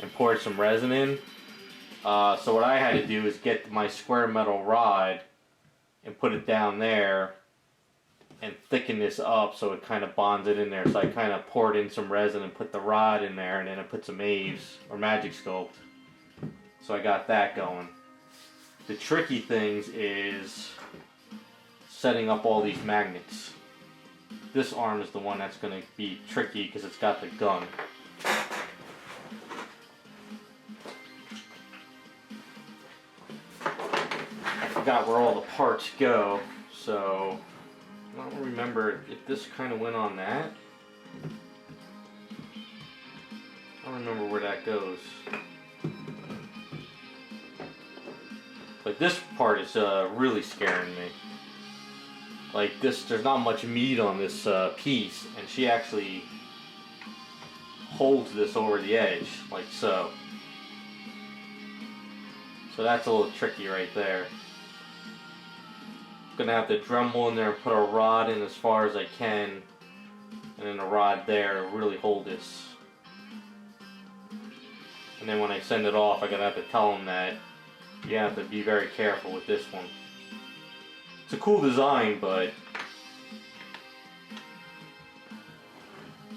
and poured some resin in. So what I had to do is get my square metal rod and put it down there and thicken this up so it kind of bonds it in there. So I kind of poured in some resin and put the rod in there, and then I put some Aves or Magic Sculpt. So I got that going. The tricky things is setting up all these magnets. This arm is the one that's going to be tricky because it's got the gun. I forgot where all the parts go, so I don't remember if this kind of went on that. I don't remember where that goes. But this part is really scaring me. Like this, there's not much meat on this piece, and she actually holds this over the edge, like so. So that's a little tricky right there. I'm gonna have to Dremel in there and put a rod in as far as I can, and then a rod there to really hold this. And then when I send it off, I'm gonna have to tell them that you have to be very careful with this one. It's a cool design, but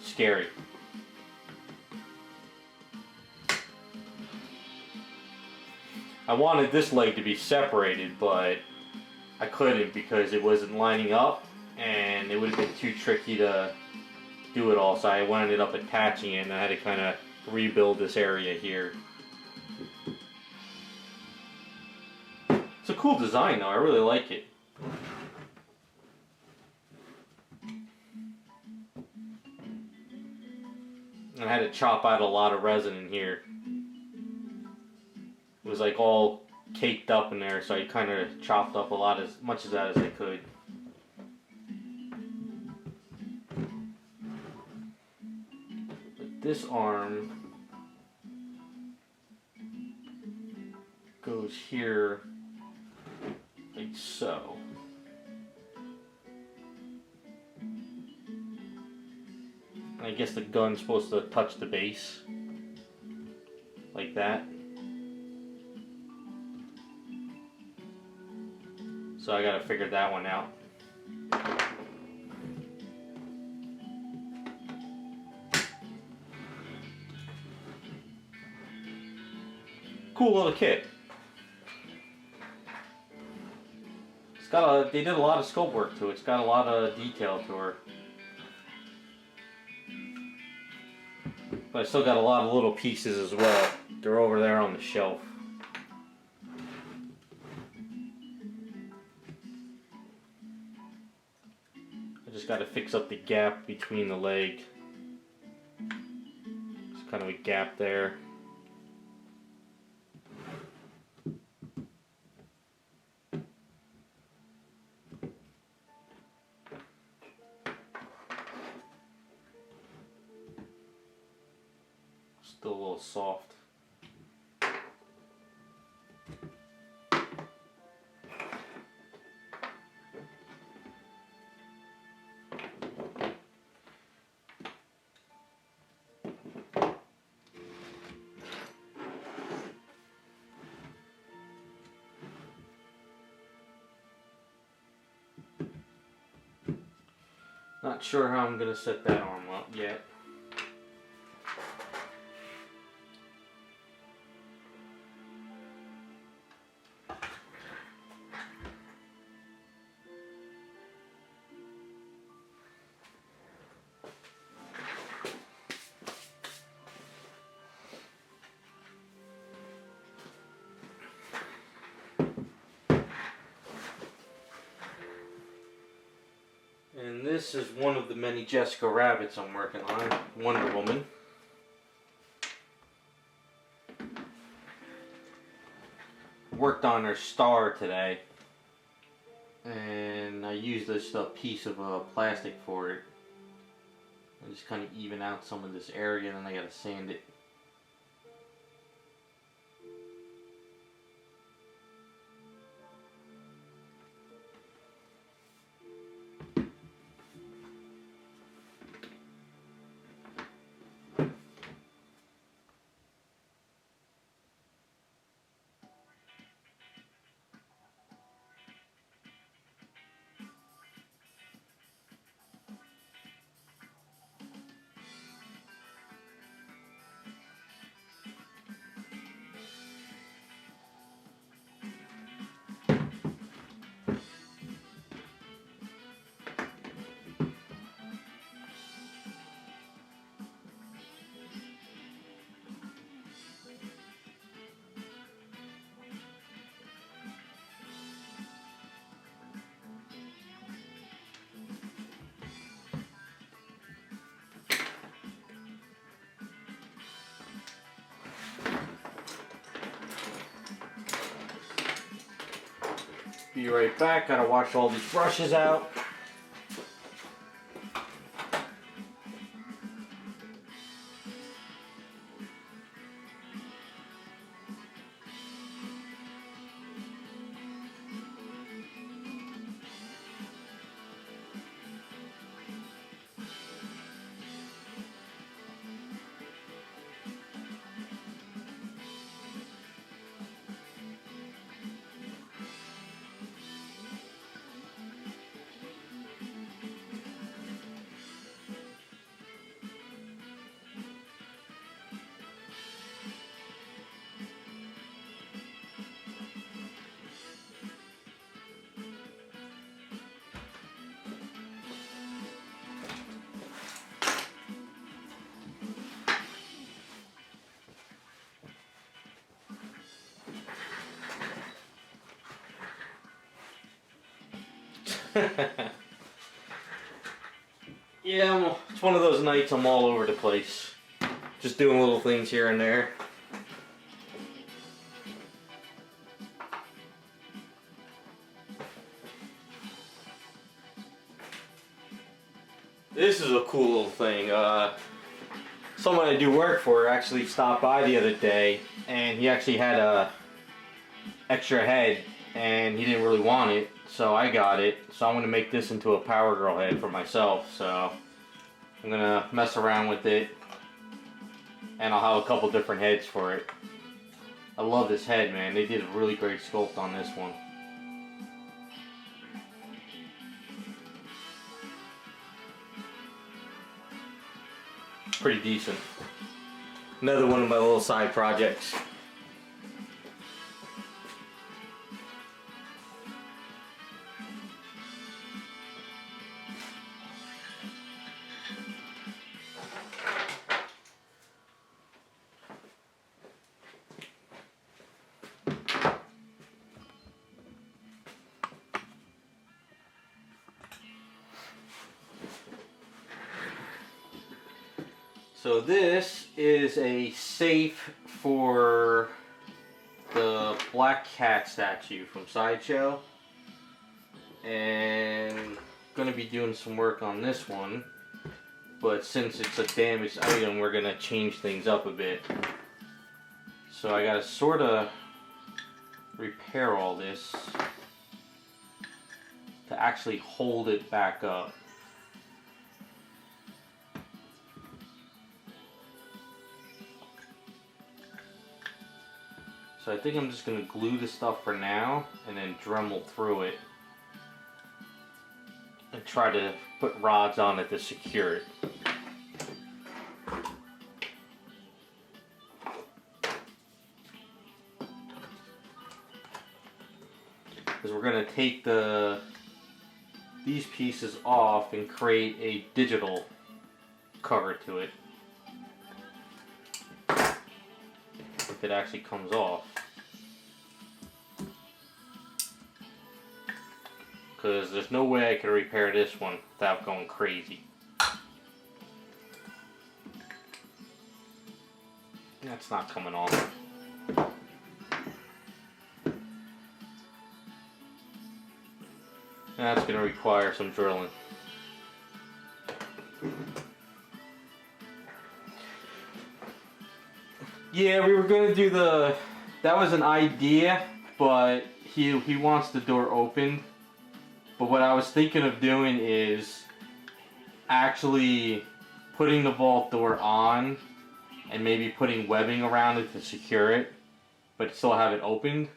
scary. I wanted this leg to be separated, but I couldn't because it wasn't lining up, and it would have been too tricky to do it all. So I ended up attaching it, and I had to kind of rebuild this area here. It's a cool design though, I really like it. I had to chop out a lot of resin in here. It was like all caked up in there, so I kind of chopped up as much of that as I could. But this arm goes here like so. I guess the gun's supposed to touch the base like that. So I gotta figure that one out. Cool little kit. It's got they did a lot of sculpt work to it. It's got a lot of detail to her. But I still got a lot of little pieces as well. They're over there on the shelf. I just got to fix up the gap between the leg. There's kind of a gap there. Still a little soft. Not sure how I'm going to set that arm up yet. And this is one of the many Jessica Rabbits I'm working on, Wonder Woman. Worked on her star today, and I used this piece of plastic for it. I just kind of even out some of this area, and then I gotta sand it. Be right back, gotta wash all these brushes out. Yeah, it's one of those nights I'm all over the place. Just doing little things here and there. This is a cool little thing. Someone I do work for actually stopped by the other day, and he actually had a extra head, and he didn't really want it, so I got it. So I'm going to make this into a Power Girl head for myself. So I'm going to mess around with it, and I'll have a couple different heads for it. I love this head, man. They did a really great sculpt on this one. Pretty decent. Another one of my little side projects. So this is a safe for the Black Cat statue from Sideshow, and going to be doing some work on this one, but since it's a damaged item, we're going to change things up a bit. So I got to sort of repair all this to actually hold it back up. So I think I'm just going to glue the stuff for now and then Dremel through it. and try to put rods on it to secure it. Because we're going to take these pieces off and create a digital cover to it. If it actually comes off. Because there's no way I could repair this one without going crazy. That's not coming off. That's going to require some drilling. Yeah, we were going to do that was an idea, but he wants the door opened. But what I was thinking of doing is actually putting the vault door on and maybe putting webbing around it to secure it, but still have it opened.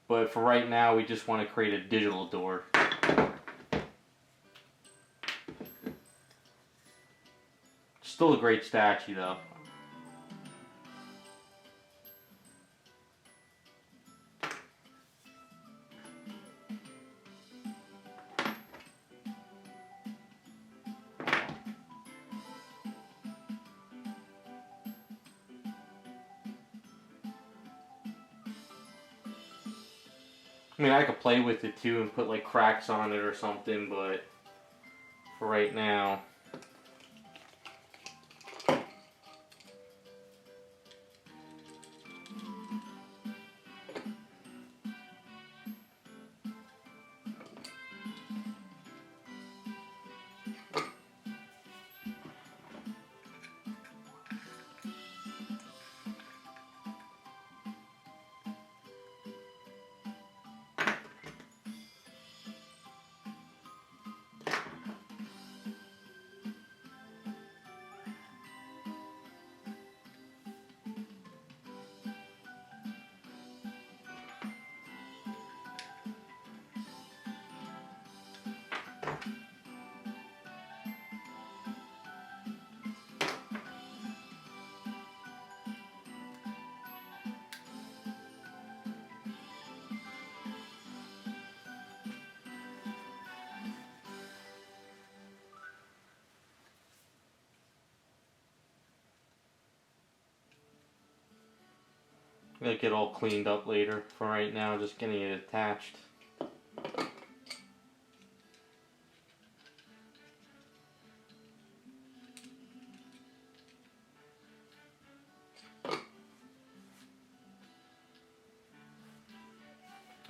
But for right now, we just want to create a digital door. Still a great statue though. I mean, I could play with it too and put like cracks on it or something, but for right now. It'll get all cleaned up later. For right now, just getting it attached.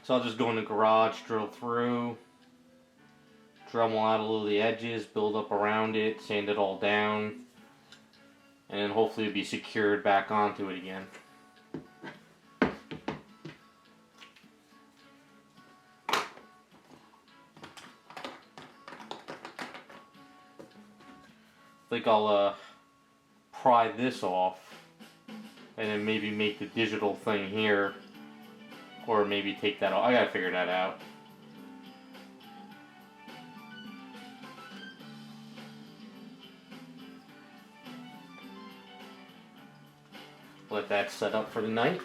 So I'll just go in the garage, drill through, Dremel out a little of the edges, build up around it, sand it all down, and then hopefully it'll be secured back onto it again. I think I'll pry this off and then maybe make the digital thing here, or maybe take that off. I gotta figure that out. Let that set up for the night.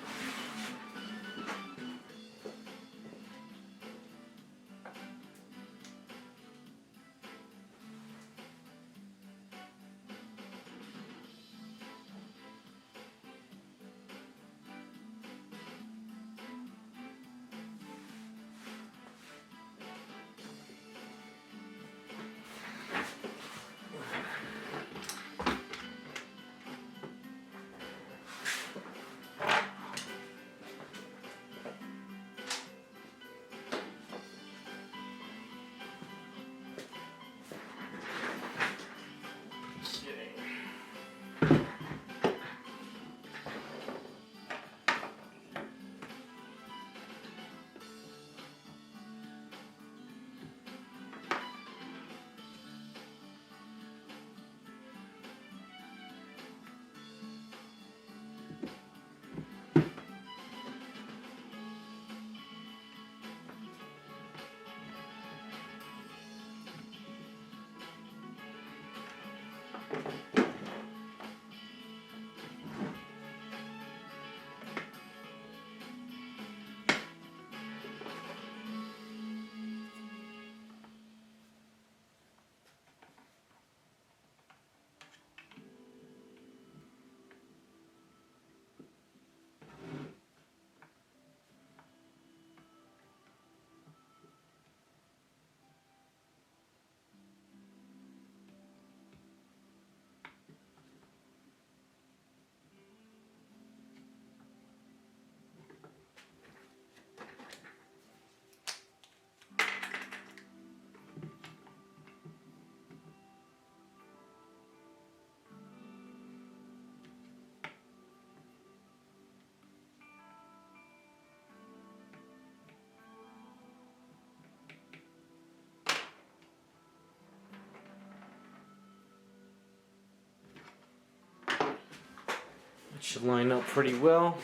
Should line up pretty well.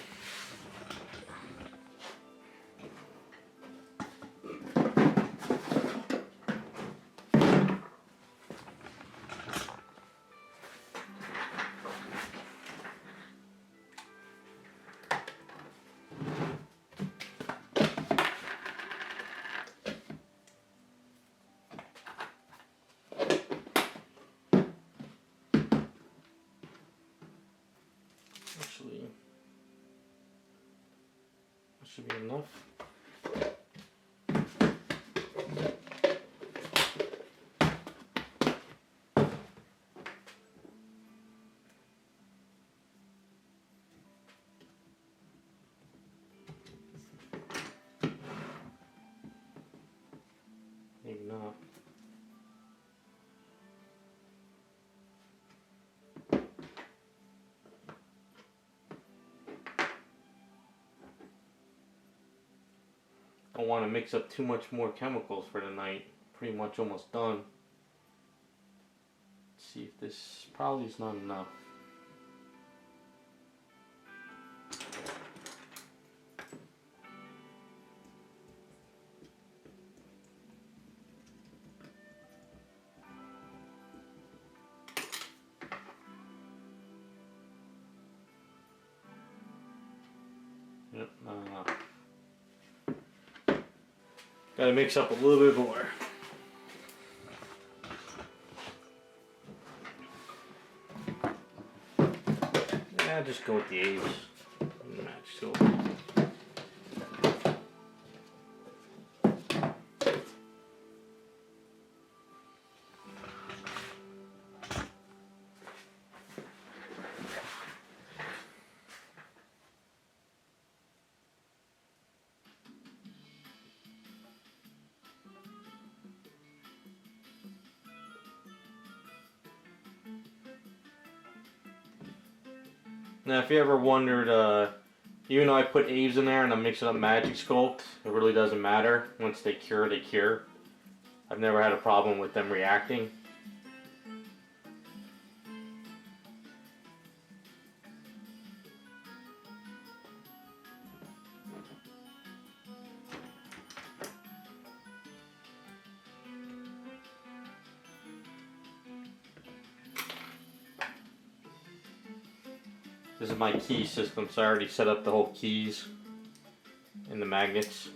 Actually, that should be enough. Maybe not. I don't want to mix up too much more chemicals for the night. Pretty much almost done. Let's see if this probably is not enough. Yep, not enough. Gotta mix up a little bit more. Yeah, just go with the A's. Match silver. Now, if you ever wondered, even though I put A's in there and I'm mixing up Magic Sculpt, it really doesn't matter. Once they cure, they cure. I've never had a problem with them reacting. This is my key system, so I already set up the whole keys and the magnets.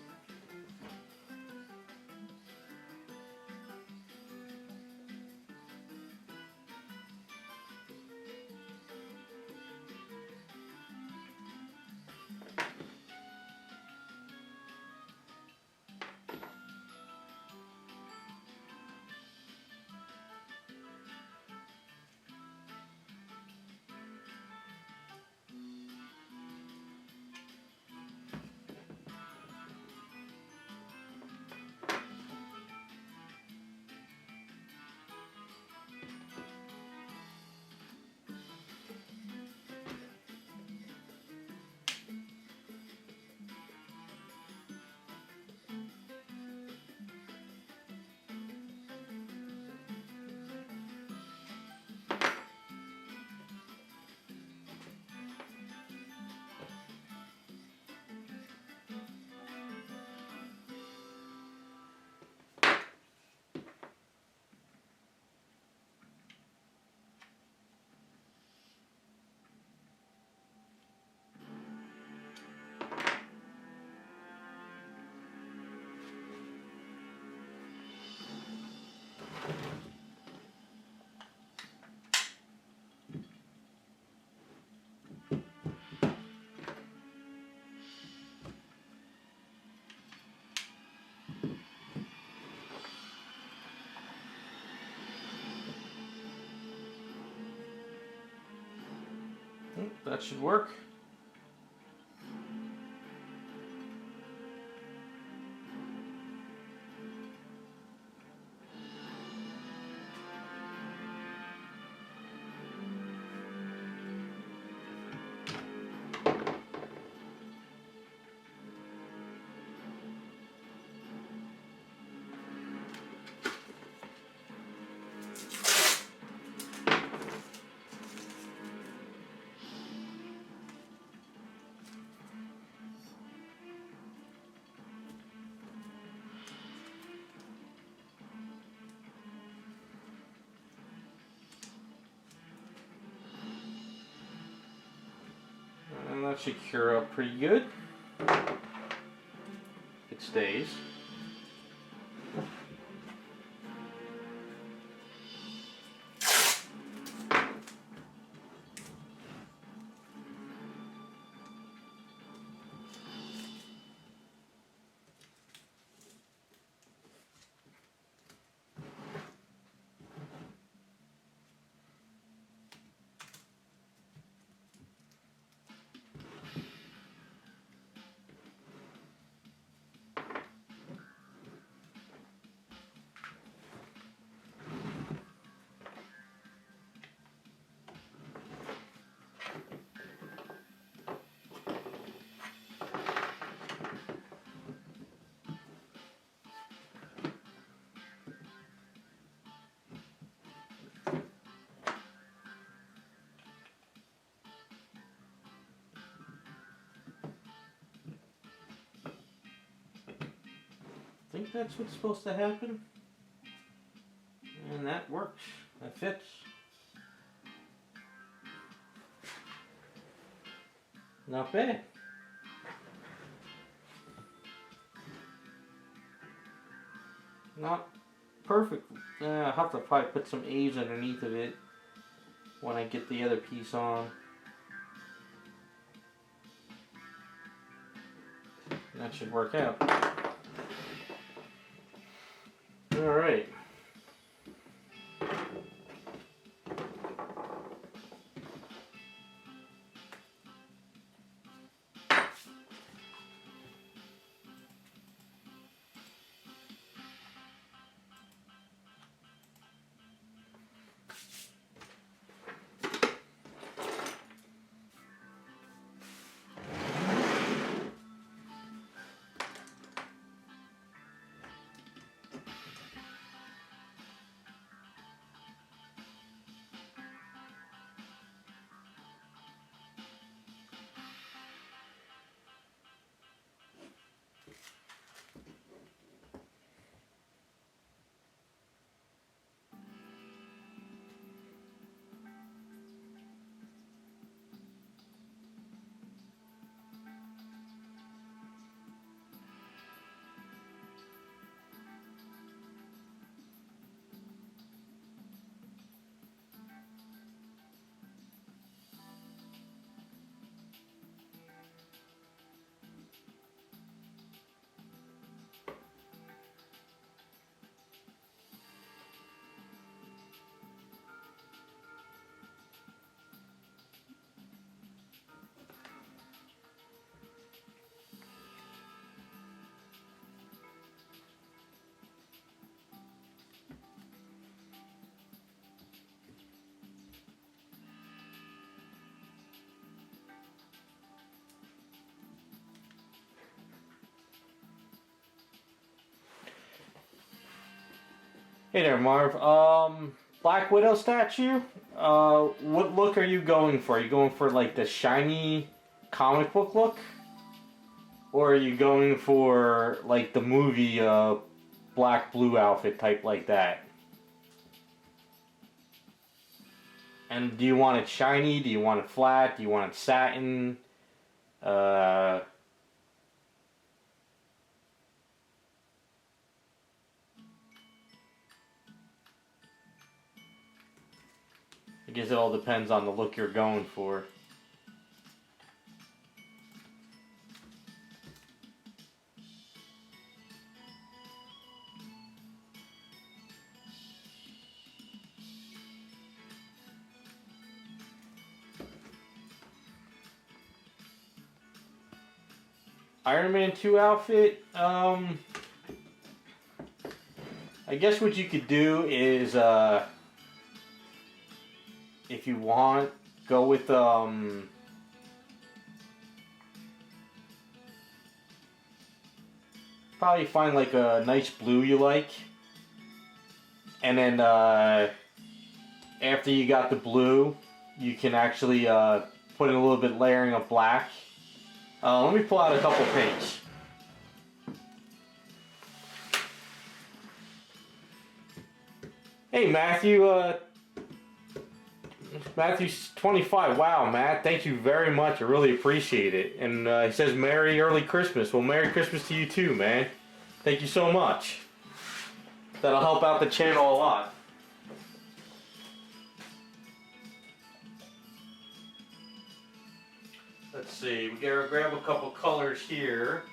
That should work. that should cure up pretty good. It stays. I think that's what's supposed to happen. And that works. That fits. Not bad. Not perfect. I'll have to probably put some A's underneath of it when I get the other piece on. That should work out. Alright. Hey there, Marv. Black Widow statue. What look are you going for? Are you going for like the shiny comic book look? Or are you going for like the movie black blue outfit type like that? And do you want it shiny? Do you want it flat? Do you want it satin? I guess it all depends on the look you're going for. Iron Man 2 outfit, I guess what you could do is, if you want, go with, probably find like a nice blue you like, and then, after you got the blue, you can actually, put in a little bit layering of black. Let me pull out a couple paints. Hey Matthew, Matthew's 25. Wow, Matt, thank you very much. I really appreciate it. And he says Merry Early Christmas. Well, Merry Christmas to you too, man. Thank you so much. That'll help out the channel a lot. Let's see, we gotta grab a couple colors here.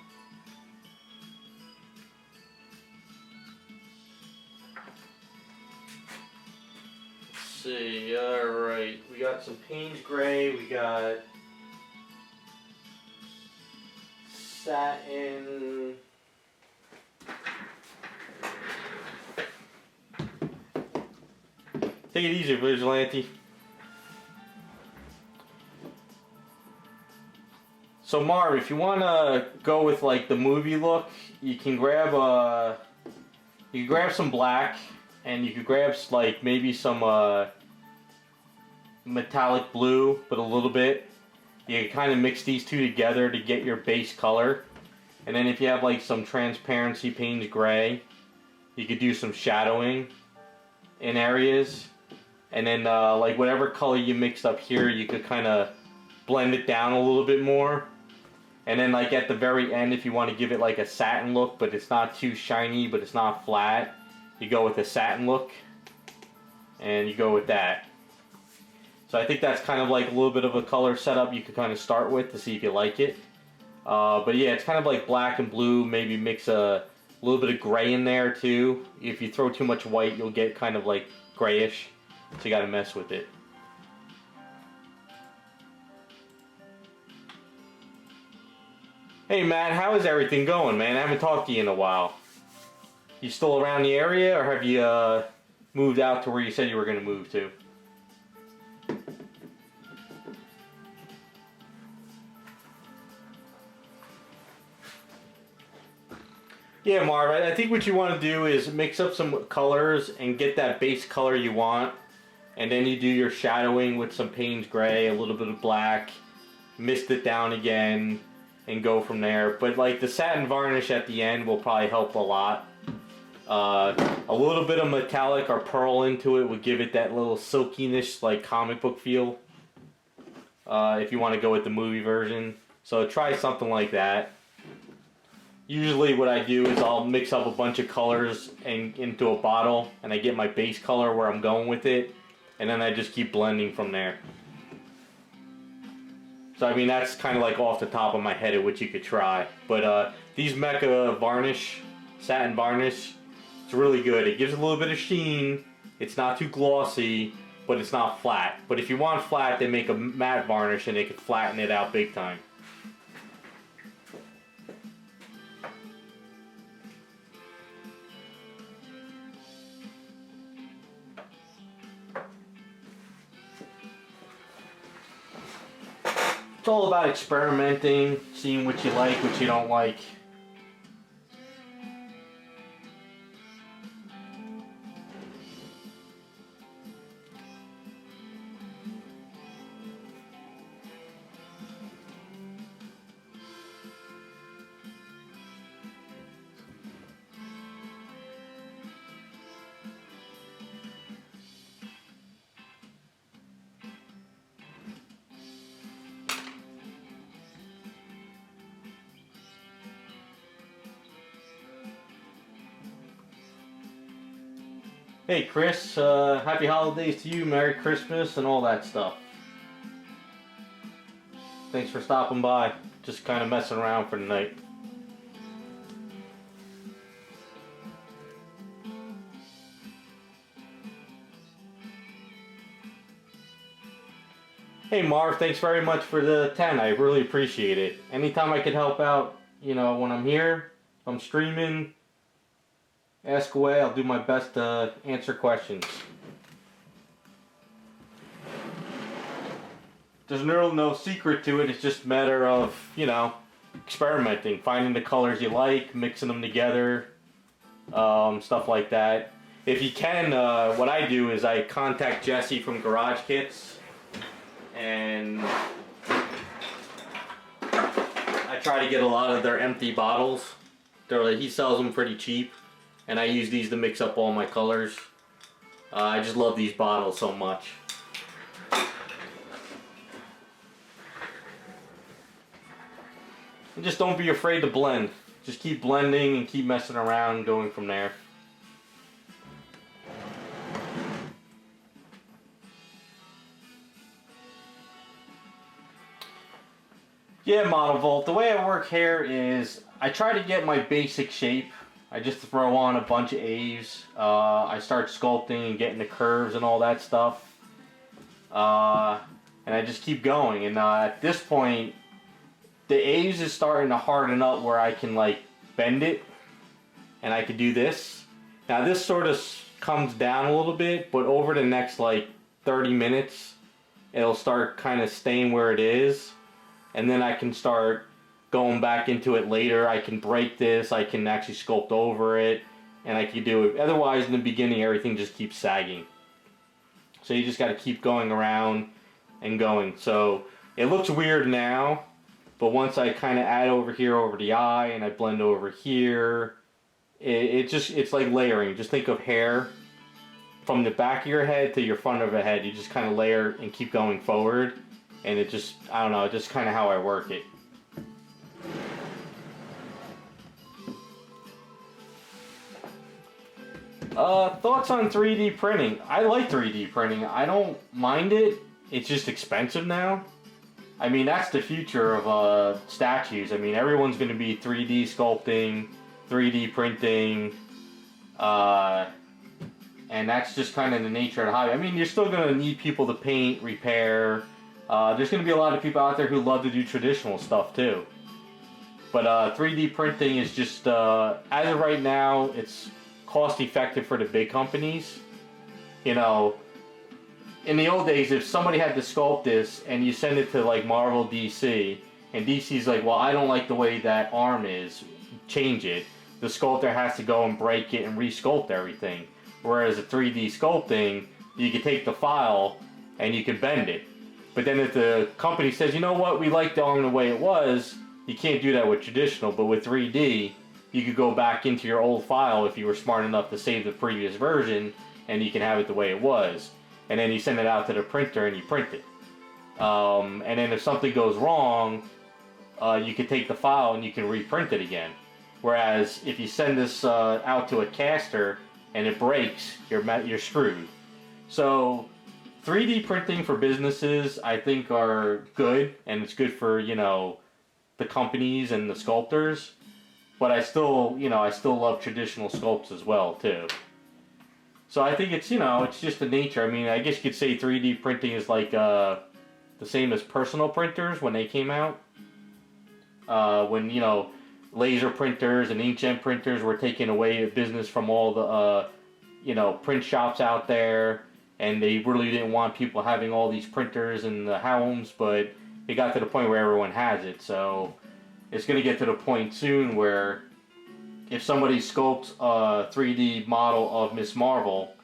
See, alright, we got some Payne's Gray, we got satin, take it easy, Vigilante. So Marv, if you want to go with like the movie look, you can grab some black, and you could grab like maybe some metallic blue, but a little bit. You can kind of mix these two together to get your base color. And then if you have like some transparency Payne's Gray, you could do some shadowing in areas. And then like whatever color you mixed up here, you could kind of blend it down a little bit more. And then like at the very end, if you want to give it like a satin look, but it's not too shiny, but it's not flat, you go with a satin look, and you go with that. So I think that's kind of like a little bit of a color setup you could kind of start with to see if you like it. But yeah, it's kind of like black and blue, maybe mix a little bit of gray in there too. If you throw too much white, you'll get kind of like grayish, so you gotta mess with it. Hey Matt, how is everything going, man? I haven't talked to you in a while. You still around the area, or have you moved out to where you said you were going to move to? Yeah, Marv, I think what you want to do is mix up some colors and get that base color you want. And then you do your shadowing with some Payne's Gray, a little bit of black, mist it down again, and go from there. But like the satin varnish at the end will probably help a lot. A little bit of metallic or pearl into it would give it that little silkiness, like comic book feel. If you want to go with the movie version. So try something like that. Usually what I do is I'll mix up a bunch of colors into a bottle, and I get my base color where I'm going with it, and then I just keep blending from there. So I mean, that's kind of like off the top of my head of what you could try. But these Mecha varnish, satin varnish, it's really good. It gives a little bit of sheen. It's not too glossy, but it's not flat. But if you want flat, they make a matte varnish and they can flatten it out big time. It's all about experimenting, seeing what you like, what you don't like. Hey Chris, happy holidays to you, Merry Christmas, and all that stuff. Thanks for stopping by. Just kind of messing around for the night. Hey Marv, thanks very much for the 10. I really appreciate it. Anytime I could help out, you know, when I'm here, if I'm streaming, ask away. I'll do my best to answer questions. There's no secret to it. It's just a matter of, you know, experimenting, finding the colors you like, mixing them together, stuff like that. If you can, what I do is I contact Jesse from Garage Kits, and I try to get a lot of their empty bottles. He sells them pretty cheap. And I use these to mix up all my colors. I just love these bottles so much. And just don't be afraid to blend. Just keep blending and keep messing around and going from there. Yeah, Model Vault, the way I work here is I try to get my basic shape. I just throw on a bunch of A's. I start sculpting and getting the curves and all that stuff. And I just keep going. And at this point, the A's is starting to harden up where I can like bend it. And I can do this. Now this sort of comes down a little bit, but over the next like 30 minutes, it'll start kind of staying where it is. And then I can start going back into it later. I can break this, I can actually sculpt over it, and I can do it. Otherwise, in the beginning, everything just keeps sagging. So you just got to keep going around and going. So it looks weird now, but once I kind of add over here over the eye, and I blend over here, it's like layering. Just think of hair from the back of your head to your front of the head. You just kind of layer and keep going forward. And it just, I don't know, just kind of how I work it. Thoughts on 3D printing? I like 3D printing. I don't mind it. It's just expensive now. I mean, that's the future of statues. I mean, everyone's going to be 3D sculpting, 3D printing, and that's just kind of the nature of the hobby. I mean, you're still going to need people to paint, repair. There's going to be a lot of people out there who love to do traditional stuff too. But 3D printing is just, as of right now, it's cost effective for the big companies. You know, in the old days, if somebody had to sculpt this and you send it to like Marvel, DC, and DC's like, well, I don't like the way that arm is, change it. The sculptor has to go and break it and re-sculpt everything. Whereas a 3D sculpting, you can take the file and you can bend it. But then if the company says, you know what, we like the arm the way it was, you can't do that with traditional. But with 3D, you could go back into your old file if you were smart enough to save the previous version, and you can have it the way it was. And then you send it out to the printer and you print it. And then if something goes wrong, you can take the file and you can reprint it again. Whereas if you send this out to a caster and it breaks, you're screwed. So 3D printing for businesses, I think, are good, and it's good for, you know, the companies and the sculptors. But I still love traditional sculpts as well too. So I think it's, you know, it's just the nature. I mean, I guess you could say 3D printing is like the same as personal printers when they came out. When, you know, laser printers and inkjet printers were taking away business from all the, you know, print shops out there. And they really didn't want people having all these printers in the homes, but it got to the point where everyone has it. So it's going to get to the point soon where if somebody sculpts a 3D model of Miss Marvel,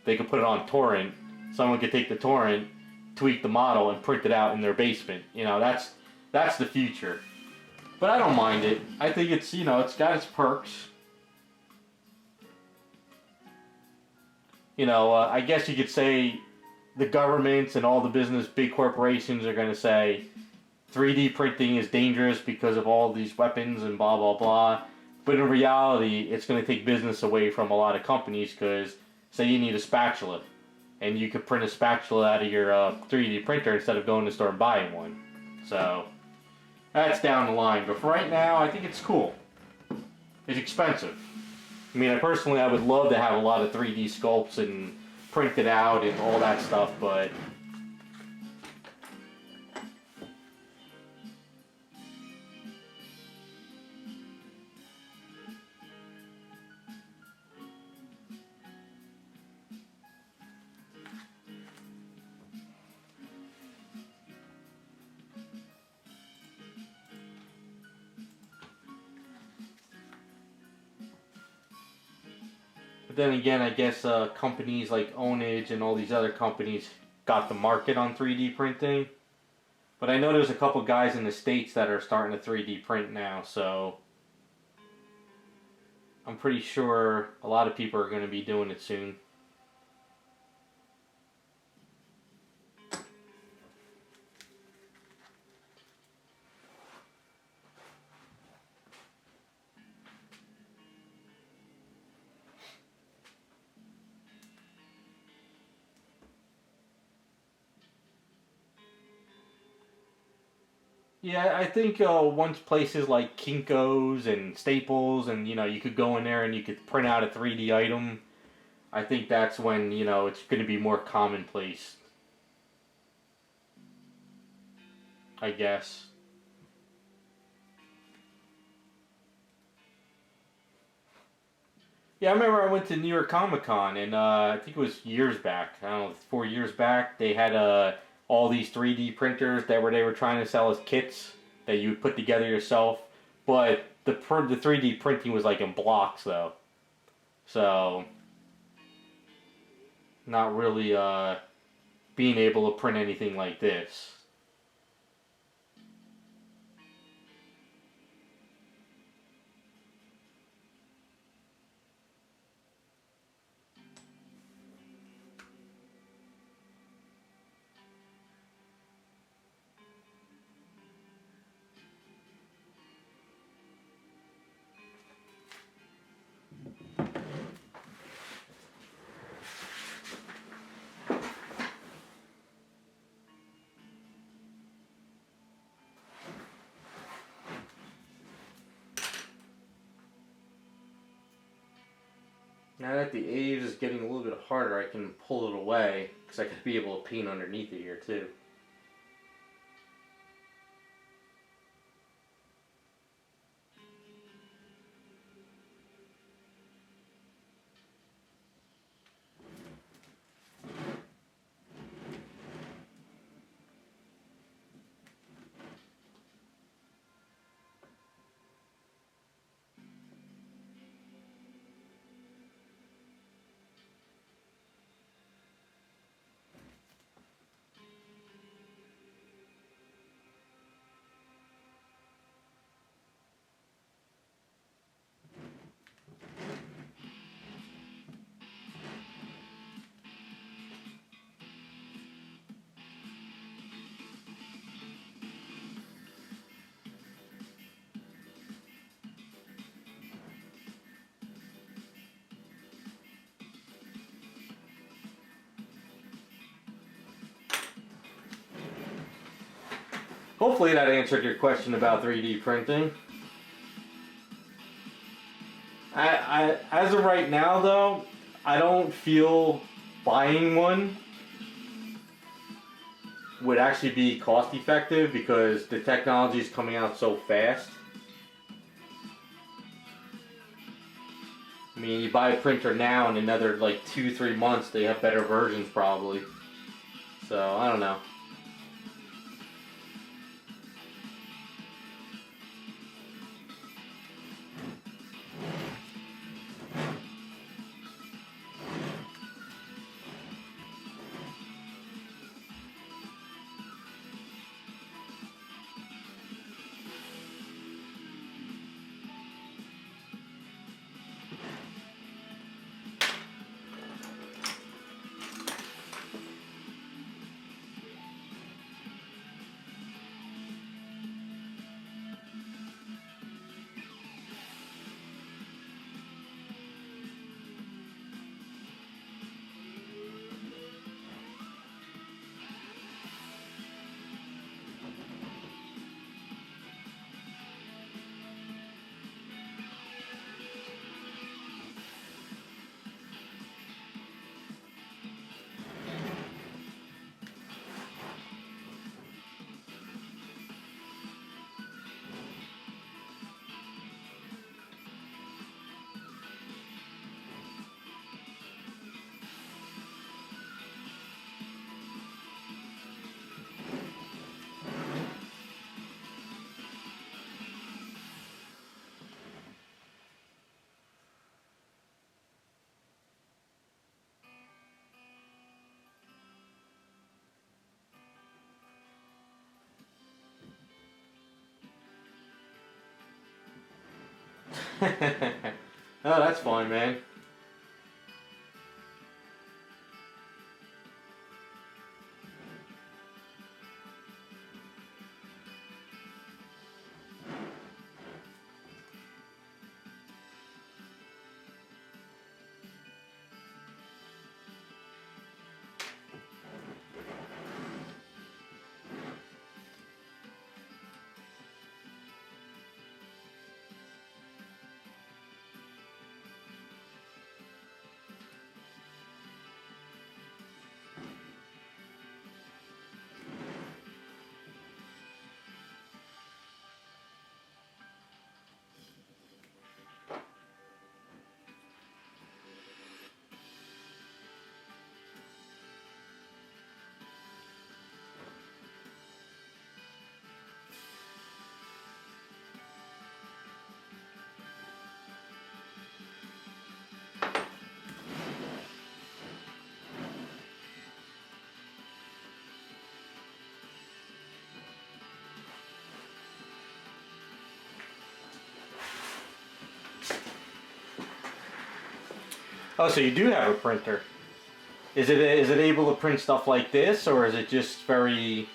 they could put it on torrent. Someone could take the torrent, tweak the model, and print it out in their basement. You know, that's the future. But I don't mind it. I think it's, you know, it's got its perks. You know, I guess you could say the governments and all the business, big corporations are going to say 3D printing is dangerous because of all these weapons and blah, blah, blah. But in reality, it's going to take business away from a lot of companies because, say you need a spatula, and you could print a spatula out of your 3D printer instead of going to the store and buying one. So that's down the line. But for right now, I think it's cool. It's expensive. I mean, I would love to have a lot of 3D sculpts and print it out and all that stuff, but then again, I guess companies like Onage and all these other companies got the market on 3D printing. But I know there's a couple guys in the States that are starting to 3D print now, so I'm pretty sure a lot of people are going to be doing it soon. Yeah, I think once places like Kinko's and Staples and you could go in there and you could print out a 3D item. I think that's when it's going to be more commonplace, I guess. Yeah, I remember I went to New York Comic Con and I think it was years back. I don't know, 4 years back. They had all these 3D printers that they were trying to sell as kits that you would put together yourself. But the 3D printing was like in blocks though, so not really being able to print anything like this. Now that the Aves is getting a little bit harder, I can pull it away because I could be able to paint underneath it here too. Hopefully that answered your question about 3D printing. As of right now though, I don't feel buying one would actually be cost effective because the technology is coming out so fast. I mean, you buy a printer now and another like 2-3 months they have better versions probably. So I don't know. Oh, that's fine, man. Oh, so you do have a printer. Is it able to print stuff like this, or is it just very...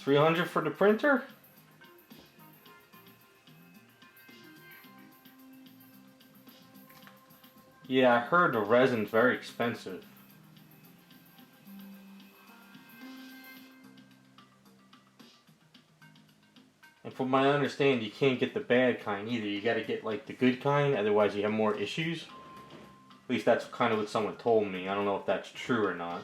$300 for the printer? Yeah, I heard the resin's very expensive. And from my understanding, you can't get the bad kind either. You gotta get like the good kind, otherwise you have more issues. At least that's kind of what someone told me. I don't know if that's true or not.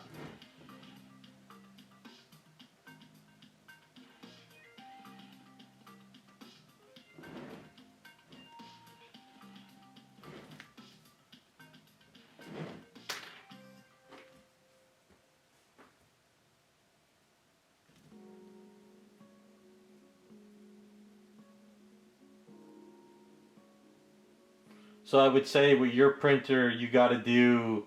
So I would say with your printer, you gotta do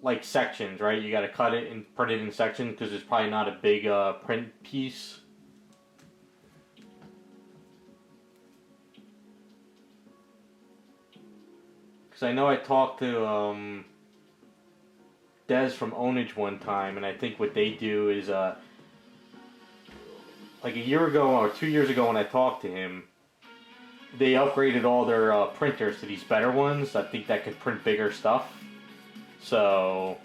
like sections, right? You gotta cut it and print it in sections because it's probably not a big print piece. Because I know I talked to Des from Ownage one time, and I think what they do is like a year ago or 2 years ago when I talked to him, they upgraded all their printers to these better ones. I think that could print bigger stuff. So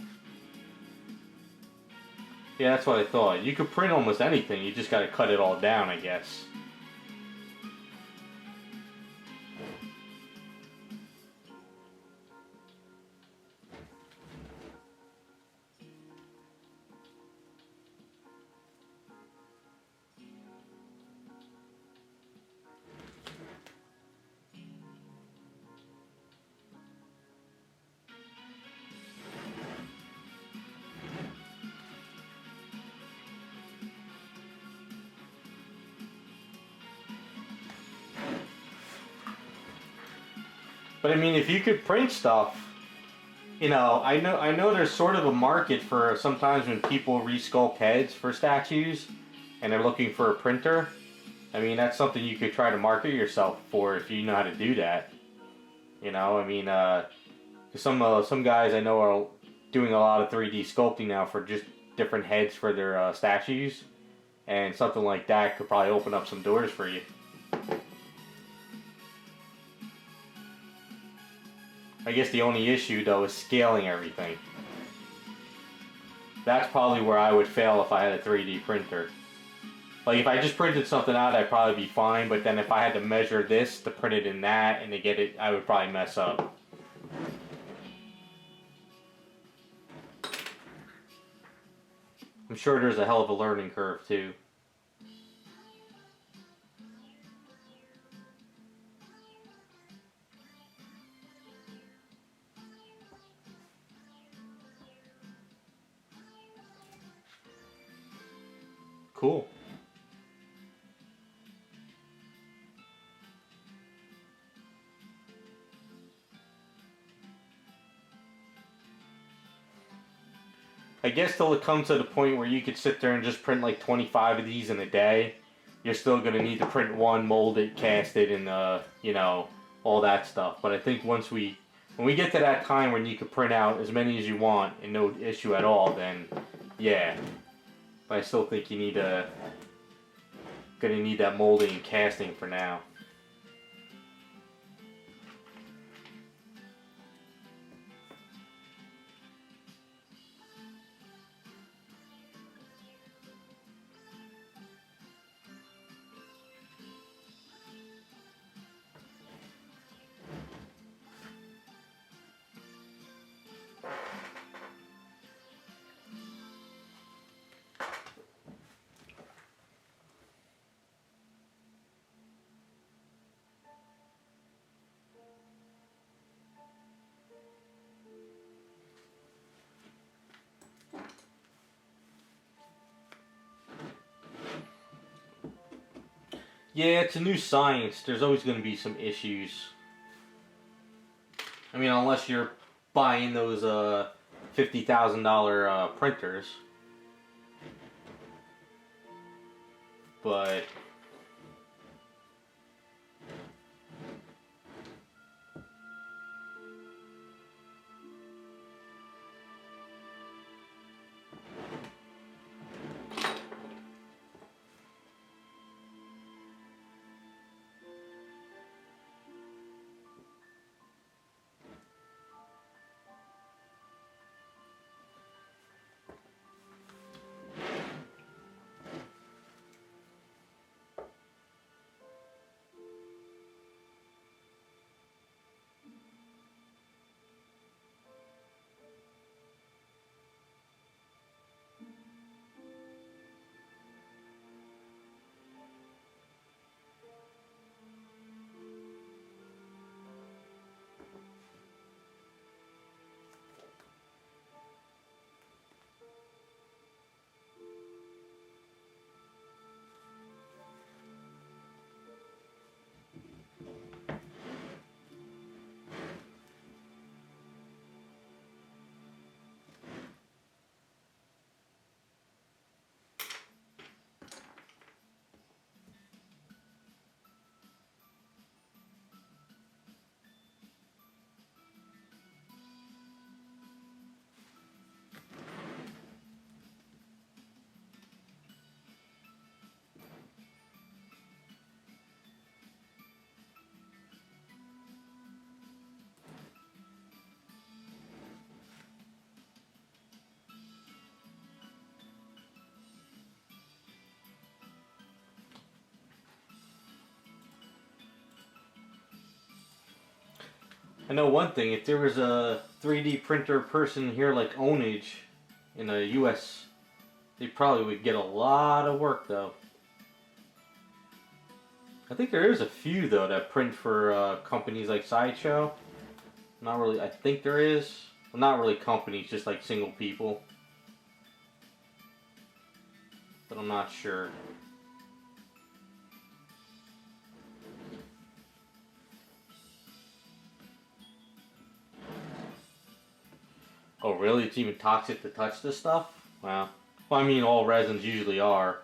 yeah, that's what I thought. You could print almost anything. You just got to cut it all down, I guess. But I mean, if you could print stuff, you know, I know there's sort of a market for sometimes when people resculpt heads for statues and they're looking for a printer. I mean, that's something you could try to market yourself for if you know how to do that. You know, I mean, some guys I know are doing a lot of 3D sculpting now for just different heads for their statues, and something like that could probably open up some doors for you. I guess the only issue though is scaling everything. That's probably where I would fail if I had a 3D printer. Like if I just printed something out, I'd probably be fine, but then if I had to measure this to print it in that and to get it, I would probably mess up. I'm sure there's a hell of a learning curve too. Cool. I guess till it comes to the point where you could sit there and just print like 25 of these in a day, you're still gonna need to print one, mold it, cast it, and you know, all that stuff. But I think when we get to that time when you can print out as many as you want and no issue at all, then yeah. But I still think you need gonna need that molding and casting for now. Yeah, it's a new science. There's always going to be some issues. I mean, unless you're buying those $50,000 printers. But I know one thing, if there was a 3D printer person here like Ownage in the US, they probably would get a lot of work though. I think there is a few though that print for companies like Sideshow. Not really, I think there is. Well, not really companies, just like single people. But I'm not sure. Oh really? It's even toxic to touch this stuff? Wow. Well, I mean all resins usually are.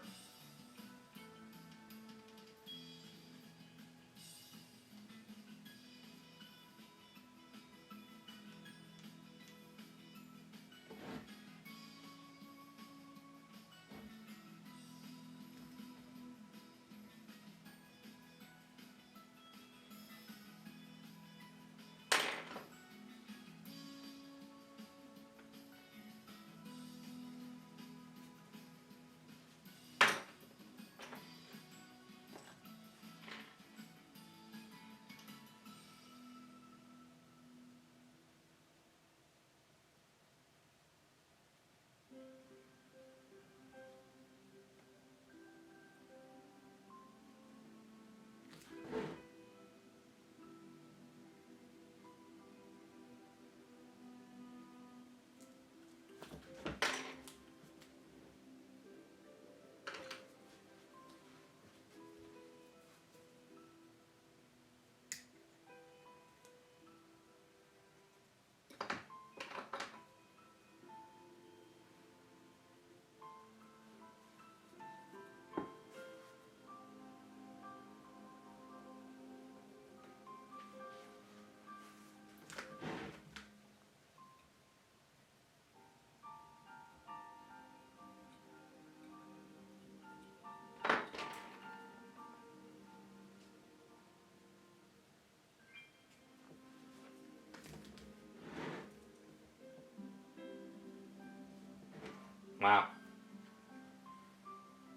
Wow.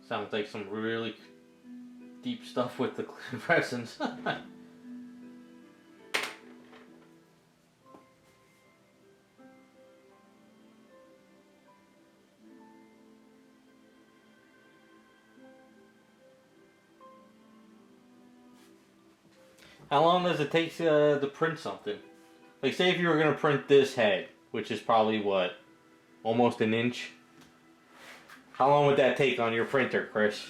Sounds like some really deep stuff with the resins. How long does it take to print something? Like, say if you were going to print this head, which is probably what? Almost an inch? How long would that take on your printer, Chris?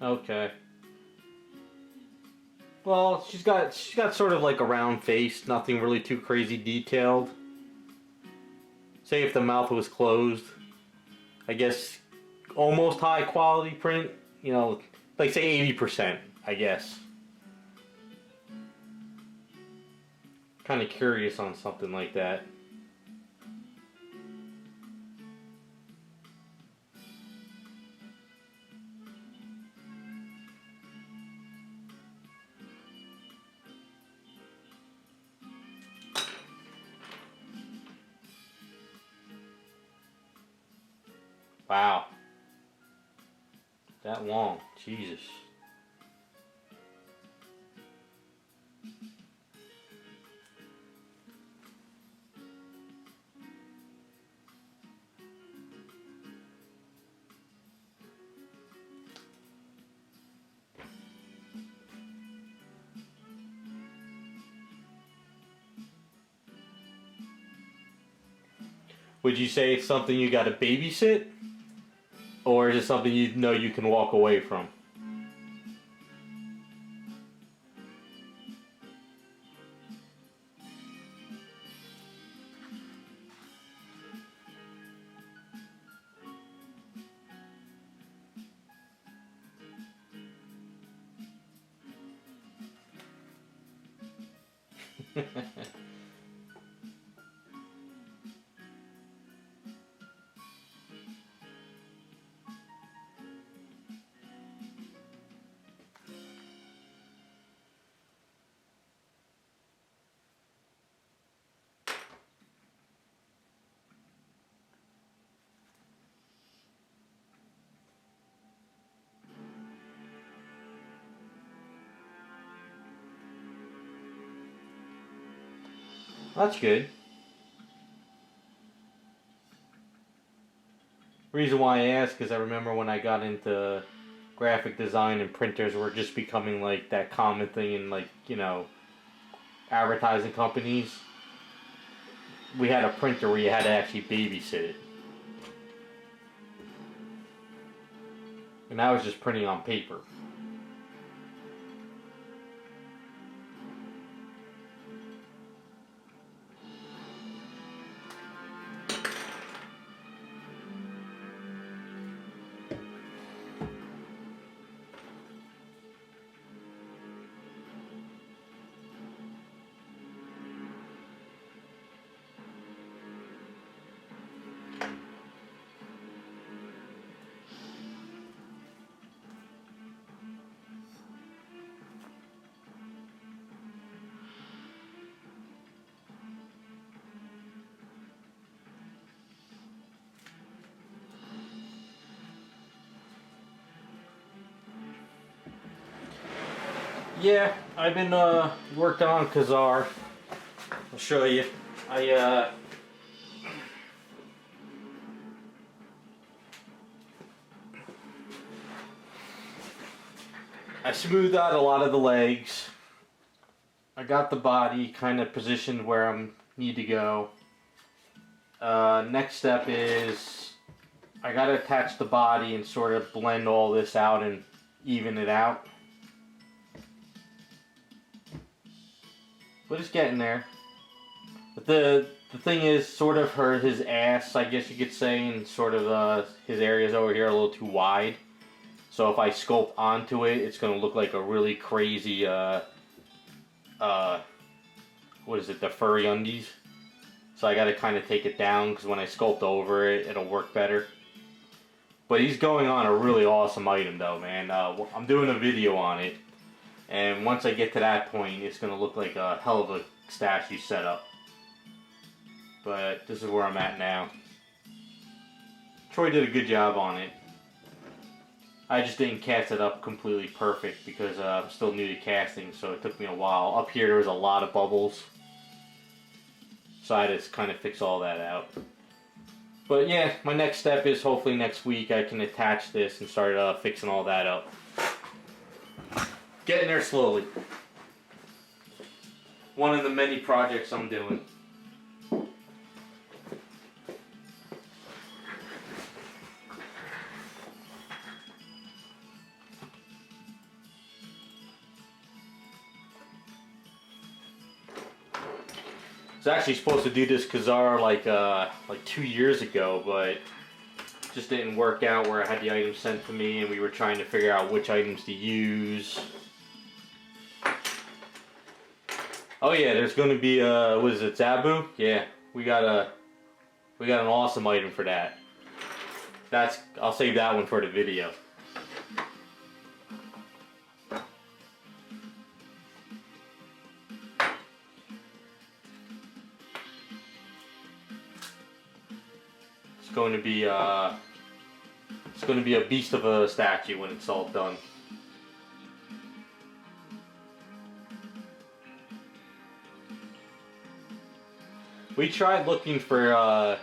Okay. Well, she's got sort of like a round face, nothing really too crazy detailed. Say if the mouth was closed, I guess almost high quality print, you know, like say 80%, I guess. Kind of curious on something like that. Wow. That long. Jesus. Would you say it's something you got to babysit? Or is it something you know you can walk away from? That's good. Reason why I ask is I remember when I got into graphic design and printers were just becoming like that common thing in, like, you know, advertising companies. We had a printer where you had to actually babysit it. And that was just printing on paper. Yeah, I've been working on Kazar. I'll show you. I smoothed out a lot of the legs. I got the body kind of positioned where I need to go. Next step is I got to attach the body and sort of blend all this out and even it out. But it's getting there. The But the thing is, sort of his ass, I guess you could say, and sort of his areas over here are a little too wide. So if I sculpt onto it, it's going to look like a really crazy, what is it, the furry undies. So I got to kind of take it down, because when I sculpt over it, it'll work better. But he's going on a really awesome item though, man. I'm doing a video on it. And once I get to that point, it's going to look like a hell of a statue setup. But this is where I'm at now. Troy did a good job on it. I just didn't cast it up completely perfect because I'm still new to casting, so it took me a while. Up here there was a lot of bubbles, so I just kind of fix all that out. But yeah, my next step is hopefully next week I can attach this and start fixing all that up. Getting there slowly. One of the many projects I'm doing. I was actually supposed to do this Khazar like 2 years ago, but just didn't work out where I had the items sent to me and we were trying to figure out which items to use. Oh yeah, there's going to be what is it, Zabu? Yeah, we got an awesome item for that. I'll save that one for the video. It's going to be a beast of a statue when it's all done. We tried looking for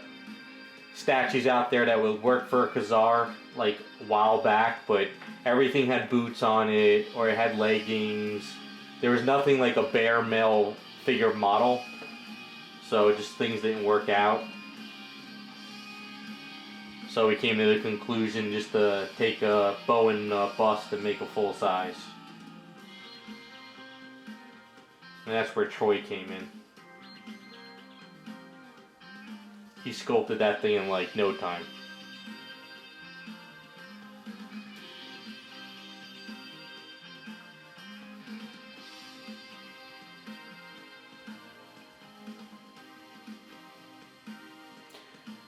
statues out there that would work for a Khazar like a while back, but everything had boots on it or it had leggings. There was nothing like a bare male figure model, so just things didn't work out. So we came to the conclusion just to take a bow and bust and make a full size. And that's where Troy came in. He sculpted that thing in like no time.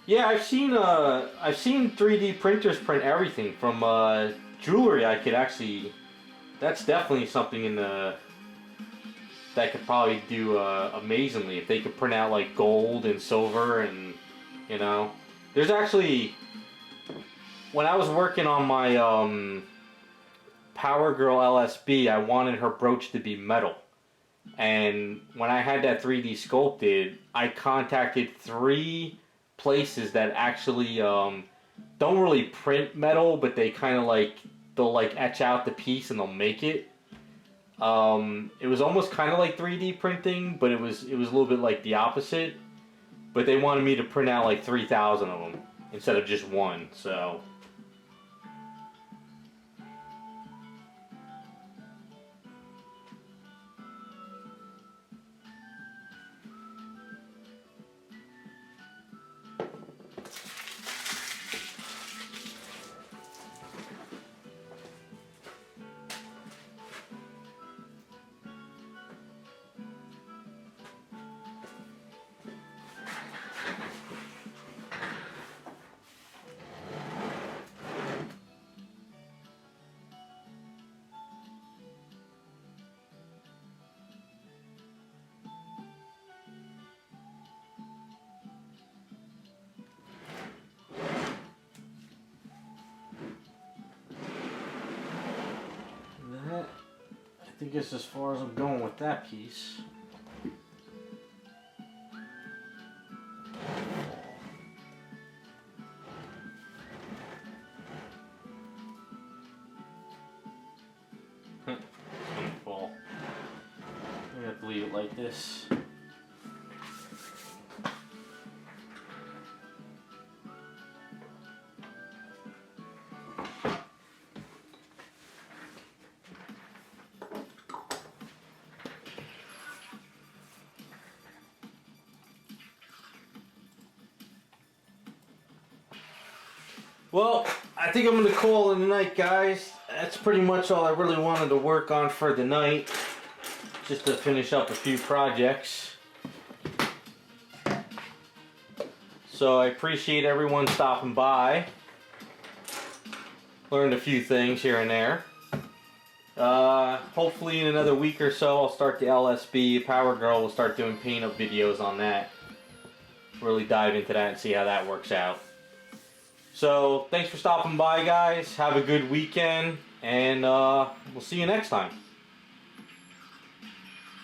Yeah, I've seen 3D printers print everything from jewelry. I could actually, that's definitely something in the that could probably do amazingly if they could print out like gold and silver and there's actually, when I was working on my Power Girl LSB, I wanted her brooch to be metal. And when I had that 3D sculpted, I contacted 3 places that actually don't really print metal, but they kind of they'll etch out the piece and they'll make it. It was almost kind of like 3D printing, but it was a little bit like the opposite. But they wanted me to print out like 3,000 of them instead of just one, so. I think it's as far as I'm going with that piece. It's gonna fall. I'm gonna have to leave it like this. Well, I think I'm going to call it a night, guys. That's pretty much all I really wanted to work on for the night. Just to finish up a few projects. So I appreciate everyone stopping by. Learned a few things here and there. Hopefully in another week or so I'll start the LSB. Power Girl will start doing paint up videos on that. Really dive into that and see how that works out. So thanks for stopping by, guys. Have a good weekend, and we'll see you next time.